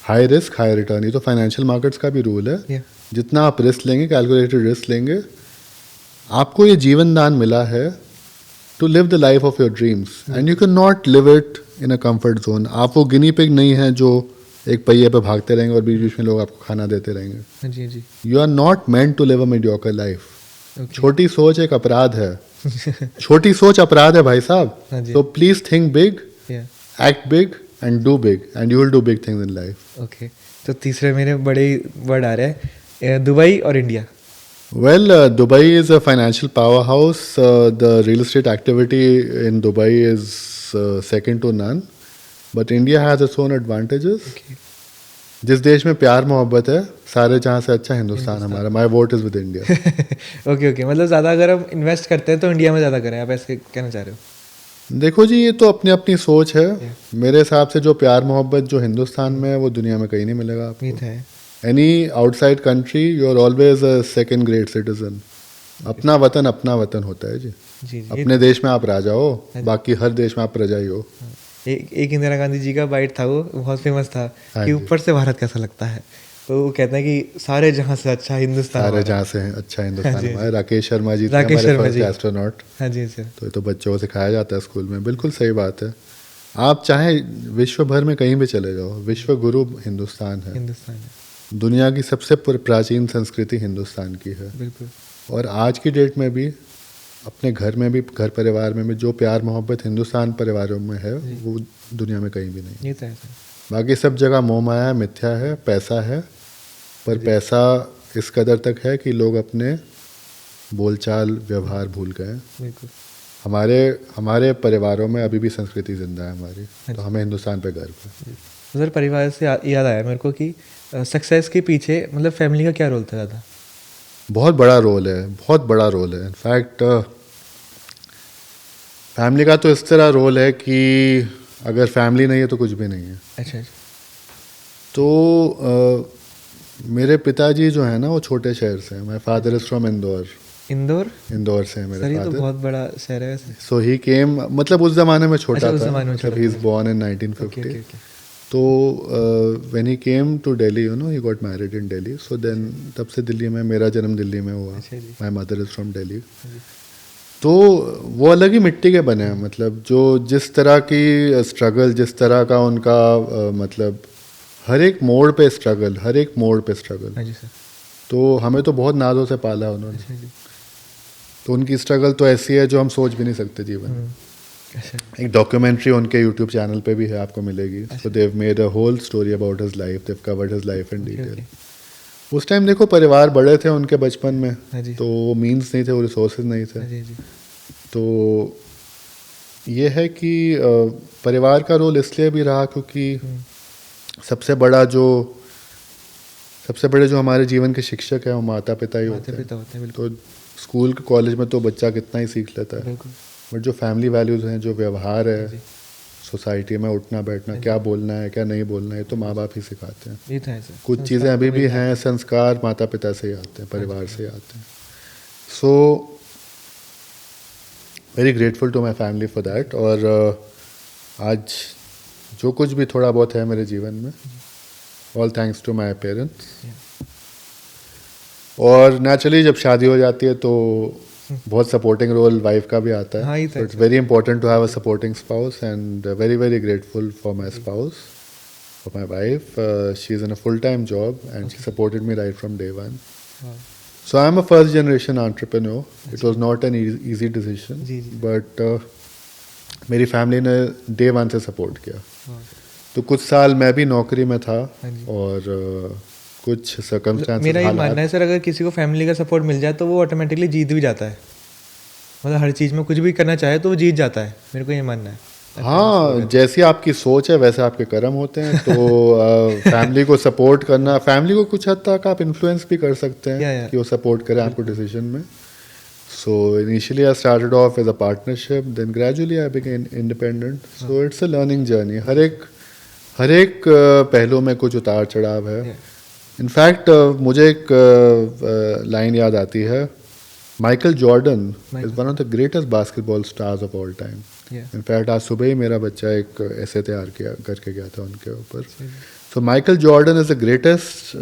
High risk high return, ये तो फाइनेंशियल मार्केट्स का भी रूल है। जितना आप रिस्क लेंगे, कैलकुलेटेड रिस्क लेंगे, आपको ये जीवन दान मिला है to live the life of your dreams and you can not live it in a comfort zone. आप वो गिनी पिग नहीं है जो एक पहिए पे भागते रहेंगे और बीच बीच में लोग आपको खाना देते रहेंगे। जी जी। You are not meant to live a mediocre life. छोटी सोच एक अपराध है। छोटी सोच अपराध है भाई साहब। तो please think big, act big and do big and you will do big things in life. Okay, तो तीसरे मेरे बड़े वर्ड आ रहे हैं, दुबई और India. Well, Dubai is a financial powerhouse. The real estate activity in Dubai is second to none. But India has its own advantages. Okay. जिस देश में प्यार मोहब्बत है, सारे जहाँ से अच्छा हिंदुस्तान हमारा। My vote is with India. Okay okay, मतलब ज़्यादा अगर हम इन्वेस्ट करते हैं तो इंडिया में ज़्यादा करें, आप ऐसे कहना चाह रहे हो? देखो जी, ये तो अपनी अपनी सोच है। मेरे हिसाब से जो प्यार मोहब्बत जो हिंदुस्तान में है, वो दुनिया में कहीं नहीं मिलेगा आपको। Any outside country, you are always a second grade citizen. अपना वतन होता है जी। अपने देश में आप राजा हो, बाकी हर देश में आप प्रजा ही हो। एक इंदिरा गांधी जी का बाइट था, वो बहुत फेमस था कि ऊपर से भारत कैसा लगता है, तो वो कहते हैं कि सारे जहां से अच्छा हिंदुस्तान, सारे जहां से अच्छा हिंदुस्तान हमारा। राकेश शर्मा जी थे हमारे फर्स्ट एस्ट्रोनॉट। हाँ जी सर। तो ये तो बच्चों को सिखाया जाता है स्कूल में। बिल्कुल सही बात है। आप चाहे विश्व भर में कहीं भी चले जाओ, विश्व गुरु हिंदुस्तान है। दुनिया की सबसे प्राचीन संस्कृति हिंदुस्तान की है। बिल्कुल। और आज की डेट में भी अपने घर में भी, घर परिवार में भी जो प्यार मोहब्बत हिंदुस्तान परिवारों में है वो दुनिया में कहीं भी नहीं। ये तो है सर। बाकी सब जगह मोह माया मिथ्या है, पैसा है, पर पैसा इस कदर तक है कि लोग अपने बोलचाल व्यवहार भूल गए हैं। बिल्कुल। हमारे परिवारों में अभी भी संस्कृति जिंदा है हमारी, तो हमें हिंदुस्तान पे गर्व है। तो सर परिवार से याद आया मेरे को कि सक्सेस के पीछे मतलब फैमिली का क्या रोल था ज़्यादा? बहुत बड़ा रोल है, बहुत बड़ा रोल है। इनफैक्ट फैमिली का तो इस तरह रोल है कि अगर फैमिली नहीं है तो कुछ भी नहीं है। अच्छा। तो मेरे पिताजी जो है ना वो छोटे शहर से हैं। My father is from Indore से है सर मेरे ये तो फादर। बहुत बड़ा शहर है वैसे। सो ही केम, मतलब उस ज़माने में छोटा अच्छा, उस था, ज़माने में मतलब छोटा ही इज़ था। Born in okay 1950। ओके। तो when he came to Delhi, you know, he got married in Delhi. So then तब से दिल्ली में, मेरा जन्म दिल्ली में हुआ। अच्छा जी। My mother is from Delhi. तो वो अलग ही मिट्टी के बने हैं। मतलब जो जिस तरह की स्ट्रगल, जिस तरह का उनका मतलब हर एक मोड़ पे स्ट्रगल, हर एक मोड़ पे स्ट्रगल। हाँ जी सर। तो हमें तो बहुत नाजों से पाला उन्होंने। अच्छा जी। तो उनकी स्ट्रगल तो ऐसी है जो हम सोच भी नहीं सकते जीवन में। अच्छा। एक डॉक्यूमेंट्री उनके यूट्यूब चैनल पे भी है, आपको मिलेगी। So they made a whole story about his life, they covered his life in detail. उस टाइम देखो परिवार बड़े थे उनके बचपन में, हाँ जी। तो वो मीन्स नहीं थे, वो रिसोर्सेज नहीं थे। हाँ जी जी। तो ये है कि परिवार का रोल इसलिए भी रहा क्योंकि सबसे बड़े जो हमारे जीवन के शिक्षक हैं वो माता पिता ही होते हैं। माता-पिता होते हैं, बिल्कुल। तो स्कूल कॉलेज में तो बच्चा कितना ही सीख लेता है, बिल्कुल। बट जो फैमिली वैल्यूज़ हैं, जो व्यवहार है, जी। सोसाइटी में उठना बैठना, क्या बोलना है क्या नहीं बोलना है, तो माँ बाप ही सिखाते हैं। ये तो है सर। कुछ चीज़ें अभी भी हैं, संस्कार माता पिता से ही आते हैं, परिवार से ही आते हैं। So very grateful to my family for that. और आज जो कुछ भी थोड़ा बहुत है मेरे जीवन में, all thanks to my parents. और नेचुरली जब शादी हो जाती है तो बहुत सपोर्टिंग रोल वाइफ का भी आता हाँ, है। ये तो it's very important to have a supporting spouse, and very very grateful for my spouse, for my wife. She is in a full time job and she supported me right from day one. So I'm a first generation entrepreneur. It was not an easy decision, जी। but मेरी फैमिली ने डे वन से सपोर्ट किया। हाँ। तो कुछ साल मैं भी नौकरी में था हाँ जी। और कुछ सर्कमस्टेंसेस, मेरा ये मानना है सर, अगर किसी को फैमिली का सपोर्ट मिल जाए तो वो ऑटोमेटिकली जीत भी जाता है। मतलब हर चीज़ में कुछ भी करना चाहे तो वो जीत जाता है, मेरे को ये मानना है। हाँ, जैसी आपकी सोच है वैसे आपके कर्म होते हैं। तो फैमिली को सपोर्ट करना, फैमिली को कुछ हद तक आप इन्फ्लुएंस भी कर सकते हैं कि वो सपोर्ट करें आपको डिसीजन में। So initially I started off as a partnership, then gradually I became independent. So it's a learning journey. हर एक पहलू में कुछ उतार चढ़ाव है। इनफैक्ट मुझे एक लाइन याद आती है, Michael Jordan is one of the greatest basketball stars of all time. In fact आज सुबह ही मेरा बच्चा एक ऐसे तैयार करके गया था उनके ऊपर। So Michael Jordan is the greatest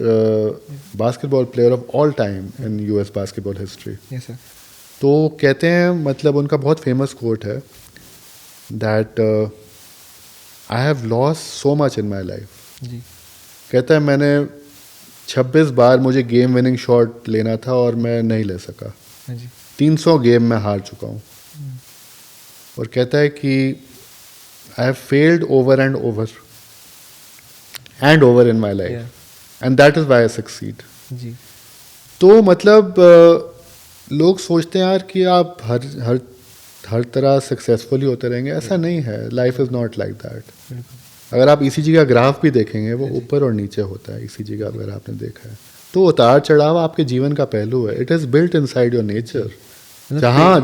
basketball player of all time in US basketball history. तो कहते हैं, मतलब उनका बहुत फेमस कोट है that I have lost so much in my life. कहता है मैंने 26 बार मुझे गेम विनिंग शॉट लेना था और मैं नहीं ले सका। 300 गेम में हार चुका हूँ। और कहता है कि I have failed over and over in my life and that is why I succeed. तो मतलब लोग सोचते हैं यार कि आप हर तरह सक्सेसफुल होते रहेंगे, ऐसा नहीं है। Life is not like that. अगर आप ईसीजी का ग्राफ भी देखेंगे वो ऊपर और नीचे होता है। ईसीजी का अगर आपने देखा है तो उतार चढ़ाव आपके जीवन का पहलू है। It is built inside your nature.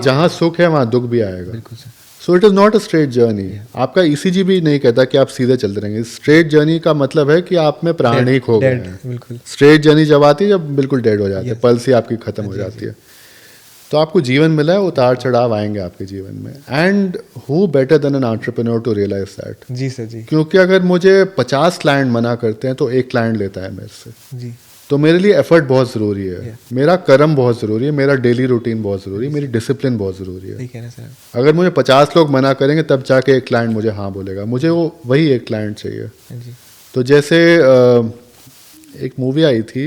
जहाँ सुख है वहाँ दुख भी आएगा। So it is not a straight journey. आपका ईसीजी भी नहीं कहता कि आप सीधे चलते रहेंगे। स्ट्रेट जर्नी का मतलब है कि आप में प्राण ही खो गए हैं। स्ट्रेट जर्नी जब आती है जब बिल्कुल डेड हो जाते हैं, पल्स ही आपकी खत्म हो जाती है। तो आपको जीवन मिला है, उतार चढ़ाव आएंगे आपके जीवन में। And who better than an entrepreneur to realise that. जी सर जी। क्योंकि अगर मुझे 50 क्लाइंट मना करते हैं तो एक क्लाइंट लेता है मेरे से जी। तो मेरे लिए एफर्ट बहुत ज़रूरी है। मेरा कर्म बहुत ज़रूरी है, मेरा डेली रूटीन बहुत ज़रूरी है, मेरी डिसिप्लिन बहुत ज़रूरी है। अगर मुझे 50 लोग मना करेंगे तब जाके एक क्लाइंट मुझे हाँ बोलेगा। मुझे वही एक क्लाइंट चाहिए। तो जैसे एक मूवी आई थी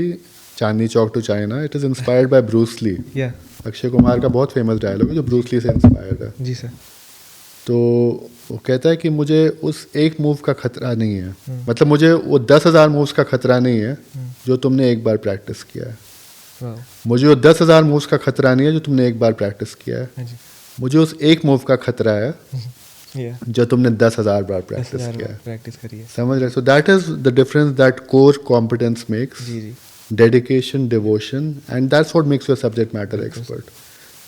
Chandni Chowk to China, it is inspired by Bruce Lee. या अक्षय कुमार का बहुत फेमस डायलॉग है जो ब्रूस ली से इंस्पायर्ड है। जी सर। तो वो कहता है कि मुझे उस एक मूव का खतरा नहीं है, मतलब मुझे वो 10,000 मूव्स का खतरा नहीं है जो तुमने एक बार प्रैक्टिस किया है। वाह। मुझे वो 10,000 मूव्स का खतरा नहीं है जो तुमने एक बार प्रैक्टिस किया है। हाँ जी। मुझे उस एक मूव का खतरा है या जो तुमने 10,000 बार प्रैक्टिस किया है। प्रैक्टिस करिए। समझ रहे? So that is the difference that core competence makes, जी जी। Dedication, devotion, and that's what makes you a subject matter expert.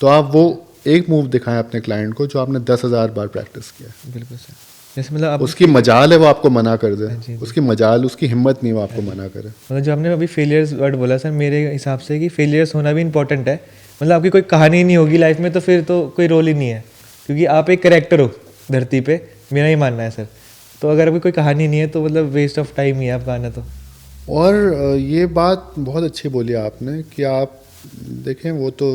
तो आप वो एक मूव दिखाएं अपने क्लाइंट को जो आपने 10,000 बार प्रैक्टिस किया है। बिल्कुल सर। जैसे मतलब आप उसकी मजाल है वो आपको मना कर दे, जी, जी। उसकी मजाल, उसकी हिम्मत नहीं वो आपको मना करे। मतलब जो आपने अभी फेलियर्स वर्ड बोला सर, मेरे हिसाब से कि फेलियर्स होना भी इंपॉर्टेंट है। मतलब आपकी कोई कहानी नहीं होगी लाइफ में तो फिर तो कोई रोल ही नहीं है, क्योंकि आप एक कैरेक्टर हो धरती पे, मेरा ही मानना है सर। तो अगर अभी कोई कहानी नहीं है तो मतलब वेस्ट ऑफ टाइम ही है आपका आना तो। और ये बात बहुत अच्छी बोली आपने कि आप देखें वो तो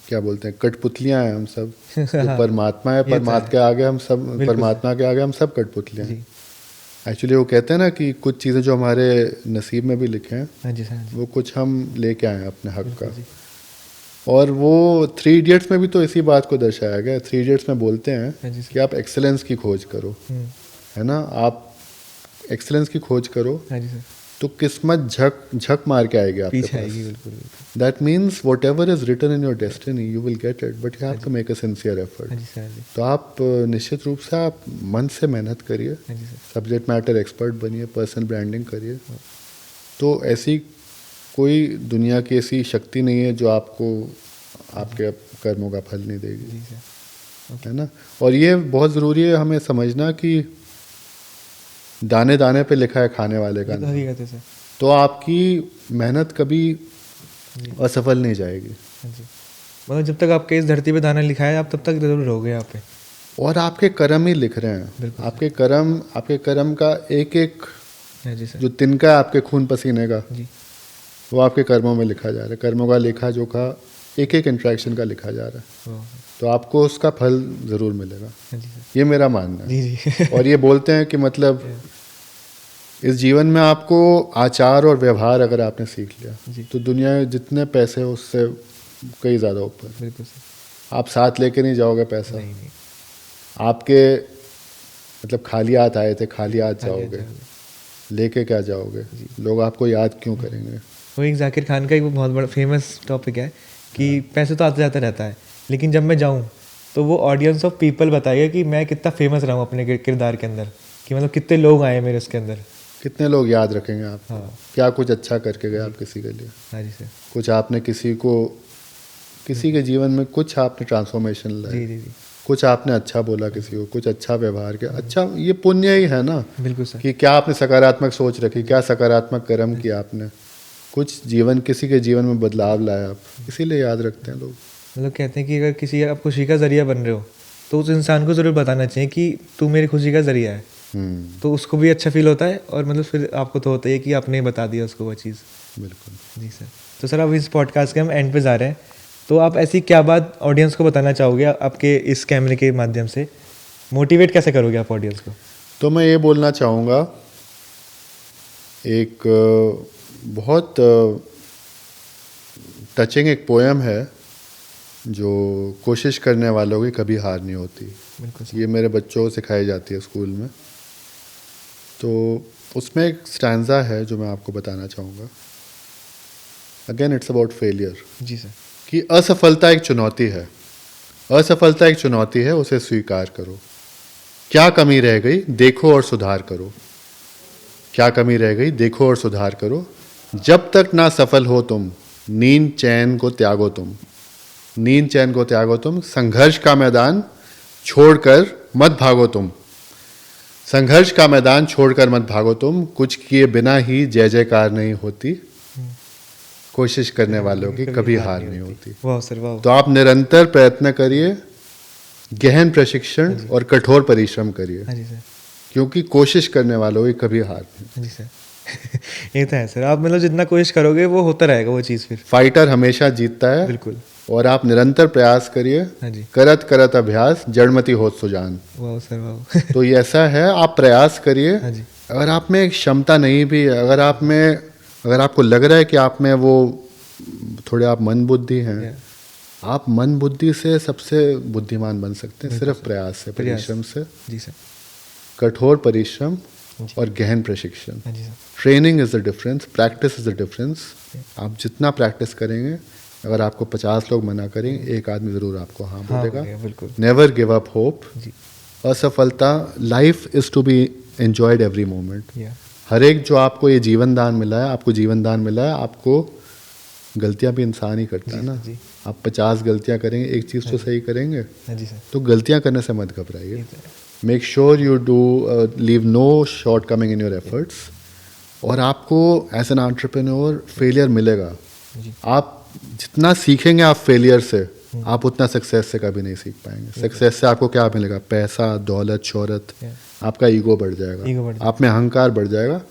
क्या बोलते हैं, कठपुतलियां हैं हम सब। जो परमात्मा है, परमात्मा के आगे हम सब, परमात्मा के आगे हम सब कठपुतलियां हैं। एक्चुअली वो कहते हैं ना कि कुछ चीज़ें जो हमारे नसीब में भी लिखे हैं, हाँ जी सर। हाँ जी। वो कुछ हम लेके आए हैं अपने हक का। और वो 3 इडियट्स में भी तो इसी बात को दर्शाया गया। 3 इडियट्स में बोलते हाँ हैं जी सर। कि आप एक्सेलेंस की खोज करो, है ना, आप एक्सेलेंस की खोज करो हाँ जी सर। तो किस्मत झक मार के आएगी आपके पीछे आएगी पास। बिल्कुल बिल्कुल। That means whatever is written in your destiny you will get it, but you have to make a sincere हाँ एफर्ट। जी सर। हाँ जी। तो आप निश्चित रूप से आप मन से मेहनत करिए, हाँ जी सर। सब्जेक्ट मैटर एक्सपर्ट बनिए, पर्सनल ब्रांडिंग करिए। तो ऐसी कोई दुनिया की ऐसी शक्ति नहीं है जो आपको आपके कर्मों का फल नहीं देगी, जी सर। है ना। और ये बहुत ज़रूरी है हमें समझना कि दाने दाने पे लिखा है खाने वाले का ये तो नाम। हकीकत है सर। तो आपकी मेहनत कभी असफल नहीं जाएगी। हाँ जी। मतलब जब तक आपके इस धरती पे दाना लिखा है आप तब तक जरूर रहोगे यहाँ पे। और आपके कर्म ही लिख रहे हैं। बिल्कुल। आपके कर्म का एक एक हाँ जी सर। जो तिनका है आपके खून पसीने का, जी। वो आपके कर्मों में लिखा जा रहा है। कर्मों का लेखा जोखा एक एक इंट्रैक्शन का लिखा जा रहा है। वाह। तो आपको उसका फल ज़रूर मिलेगा, हाँ जी सर। ये मेरा मानना है। जी जी। और ये बोलते हैं कि मतलब इस जीवन में आपको आचार और व्यवहार अगर आपने सीख जी। लिया तो दुनिया में जितने पैसे हैं उससे कई ज़्यादा ऊपर। बिल्कुल सर। आप साथ लेके नहीं जाओगे पैसा, नहीं नहीं। आपके मतलब खाली हाथ आए थे खाली हाथ हाँ जी, जाओगे, हाँ जी। लेके क्या जाओगे? लोग आपको याद क्यों करेंगे? वो एक जाकिर खान का एक बहुत बड़ा फेमस टॉपिक है कि पैसे तो आते जाते रहता है, लेकिन जब मैं जाऊँ तो वो ऑडियंस ऑफ पीपल बताइए कि मैं कितना फेमस रहा हूँ अपने किरदार के अंदर, कि मतलब कितने लोग आए मेरे उसके अंदर। कितने लोग याद रखेंगे आप? हाँ। क्या कुछ अच्छा करके गए आप किसी के लिए? हाँ जी सर। कुछ आपने किसी के जीवन में कुछ आपने ट्रांसफॉर्मेशन जी लाए, जी जी। कुछ आपने अच्छा बोला किसी को, कुछ अच्छा व्यवहार किया। अच्छा, ये पुण्य ही है ना बिल्कुल सर। कि क्या आपने सकारात्मक सोच रखी, क्या सकारात्मक कर्म किया आपने, कुछ किसी के जीवन में बदलाव लाया आप, इसीलिए याद रखते हैं लोग। मतलब कहते हैं कि अगर किसी आप खुशी का जरिया बन रहे हो तो उस इंसान को ज़रूर बताना चाहिए कि तू मेरी खुशी का जरिया है। तो उसको भी अच्छा फील होता है और मतलब फिर आपको तो होता ही है कि आपने बता दिया उसको वो चीज़। बिल्कुल। जी सर। तो सर अब इस पॉडकास्ट के हम एंड पे जा रहे हैं, तो आप ऐसी क्या बात ऑडियंस को बताना चाहोगे आपके इस कैमरे के माध्यम से? मोटिवेट कैसे करोगे आप ऑडियंस को? तो मैं ये बोलना चाहूँगा, एक बहुत टचिंग एक पोएम है जो कोशिश करने वालों की कभी हार नहीं होती। बिल्कुल। ये मेरे बच्चों को सिखाई जाती है स्कूल में। तो उसमें एक स्टैंजा है जो मैं आपको बताना चाहूँगा। Again it's about failure. जी सर। कि असफलता एक चुनौती है, असफलता एक चुनौती है, उसे स्वीकार करो। क्या कमी रह गई देखो और सुधार करो, क्या कमी रह गई देखो और सुधार करो। जब तक ना सफल हो तुम नींद चैन को त्यागो तुम, नींद चैन को त्यागो तुम। संघर्ष का मैदान छोड़कर मत भागो तुम, संघर्ष का मैदान छोड़कर मत भागो तुम। कुछ किए बिना ही जय जयकार नहीं होती, कोशिश करने वालों की कभी हार नहीं होती। वाह सर वाह। तो आप निरंतर प्रयत्न करिए, गहन प्रशिक्षण और कठोर परिश्रम करिए, हाँ जी सर। क्योंकि कोशिश करने वालों की कभी हार नहीं। हाँ जी सर। ये तो है सर, आप मतलब जितना कोशिश करोगे वो होता रहेगा वो चीज़ फिर। फाइटर हमेशा जीतता है। बिल्कुल। और आप निरंतर प्रयास करिए, हाँ जी। करत करत अभ्यास जड़मति होत सुजान। वाह सर वाह। तो ये ऐसा है, आप प्रयास करिए। हाँ जी। अगर आप में क्षमता नहीं भी है, अगर आप में अगर आपको लग रहा है कि आप में वो थोड़े आप मंद बुद्धि हैं, Yeah. आप मन बुद्धि से सबसे बुद्धिमान बन सकते हैं, सिर्फ प्रयास से, परिश्रम से, जी सर। कठोर परिश्रम और गहन प्रशिक्षण। हाँ जी sir. Training is the difference, practice is the difference. आप जितना प्रैक्टिस करेंगे, अगर आपको 50 लोग मना करेंगे, एक आदमी ज़रूर आपको हाँ बोलेगा। बिल्कुल। Never give up hope. जी। असफलता, life is to be enjoyed every moment. या हर एक जो आपको ये जीवन दान मिला है, आपको जीवन दान मिला है, आपको गलतियां भी इंसान ही करता है ना। जी। आप 50 गलतियां करेंगे, एक चीज़ तो सही करेंगे, हाँ जी सर। तो गलतियां करने से मत घबराइए। ये तो है। Make sure you do leave no shortcoming in your efforts. और आपको एज एन एंटरप्रेन्योर फेलियर मिलेगा। जी। आप जितना सीखेंगे आप फेलियर से, आप उतना सक्सेस से कभी नहीं सीख पाएंगे। सक्सेस से आपको क्या मिलेगा? पैसा, दौलत, शोहरत। आपका ईगो बढ़ ईगो बढ़ जाएगा, आप में अहंकार बढ़ जाएगा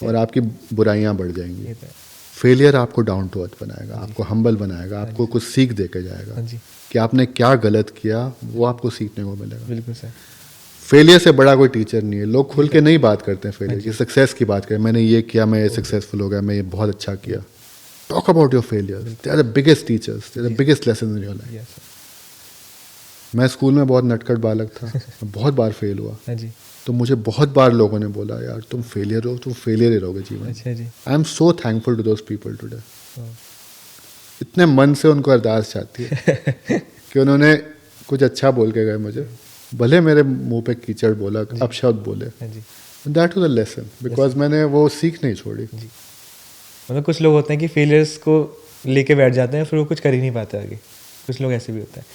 और आपकी बुराइयां बढ़ जाएंगी। ये तो है। फेलियर आपको डाउन टू अर्थ बनाएगा, आपको हम्बल बनाएगा, आपको कुछ सीख दे के जाएगा हाँ जी। कि आपने क्या गलत किया, वो आपको सीखने को मिलेगा। बिल्कुल सर। फेलियर से बड़ा कोई टीचर नहीं है। लोग खुल के नहीं बात करते हैं फेलियर की, सक्सेस की बात करें, मैंने ये किया, मैं ये सक्सेसफुल हो गया, मैं ये बहुत अच्छा किया। Talk about your failure, they are the biggest teachers, they are the biggest lesson in your life. Yes sir. मैं स्कूल में बहुत नटखट बालक था, मैं बहुत बार फेल हुआ, हाँ जी। तो मुझे बहुत बार लोगों ने बोला, यार तुम फेलियर हो, तुम फेलियर ही रहोगे जीवन। अच्छा जी। I am so thankful to those people today. हाँ। इतने मन से उनको अरदास चाहती है कि उन्होंने कुछ अच्छा बोल के गए मुझे, भले मेरे मुंह पे कीचड़ बोला, अपशब्द बोले, हाँ जी। That was the lesson, because मैंने वो सीख नहीं छोड़ी। मतलब कुछ लोग होते हैं कि फेलियर्स को लेके बैठ जाते हैं, फिर वो कुछ कर ही नहीं पाते आगे। कुछ लोग ऐसे भी होते हैं।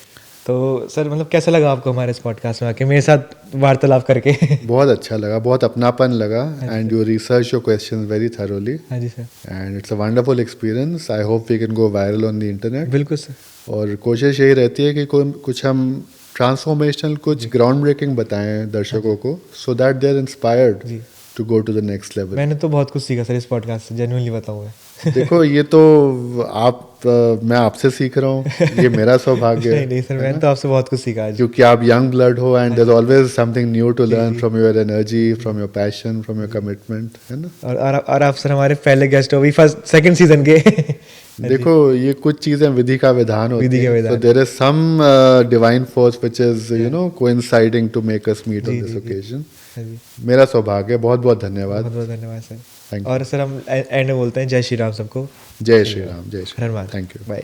तो सर मतलब कैसा लगा आपको हमारे इस पॉडकास्ट में आके मेरे साथ वार्तालाप करके? बहुत अच्छा लगा, बहुत अपनापन लगा, and you research your questions very thoroughly, हाँ जी sir. And it's a wonderful experience. I hope we can go viral on the internet. बिल्कुल सर। और कोशिश यही रहती है कि कुछ हम ट्रांसफॉर्मेशनल, कुछ ग्राउंड ब्रेकिंग बताएं दर्शकों को, so that they are inspired जी। To go to the next level. मैंने तो बहुत कुछ सीखा सर इस पॉडकास्ट से, जेन्युइनली बताऊँ मैं। देखो, ये तो मैं आपसे सीख रहा हूँ, ये मेरा सौभाग्य नहीं है, नहीं सर, मैंने तो आपसे बहुत कुछ सीखा आज। क्योंकि आप यंग ब्लड हो, and there is always something new to learn from your energy, from your passion, from your commitment, है ना। और आप सर हमारे पहले गेस्ट हो, अभी फर्स्ट सेकंड सीजन के। देखो, ये कुछ चीजें विधि का विधान होती विधि का है, विधान। so there is some divine force which is coinciding to make us meet on ji, this ji, ji. occasion। हाँ जी। मेरा सौभाग्य, बहुत बहुत धन्यवाद। बहुत बहुत धन्यवाद सर। Thank you। और सर हम एंड में बोलते हैं जय श्री राम सबको। जय श्री राम, जय श्री हर राम। बार। Thank you. बाय।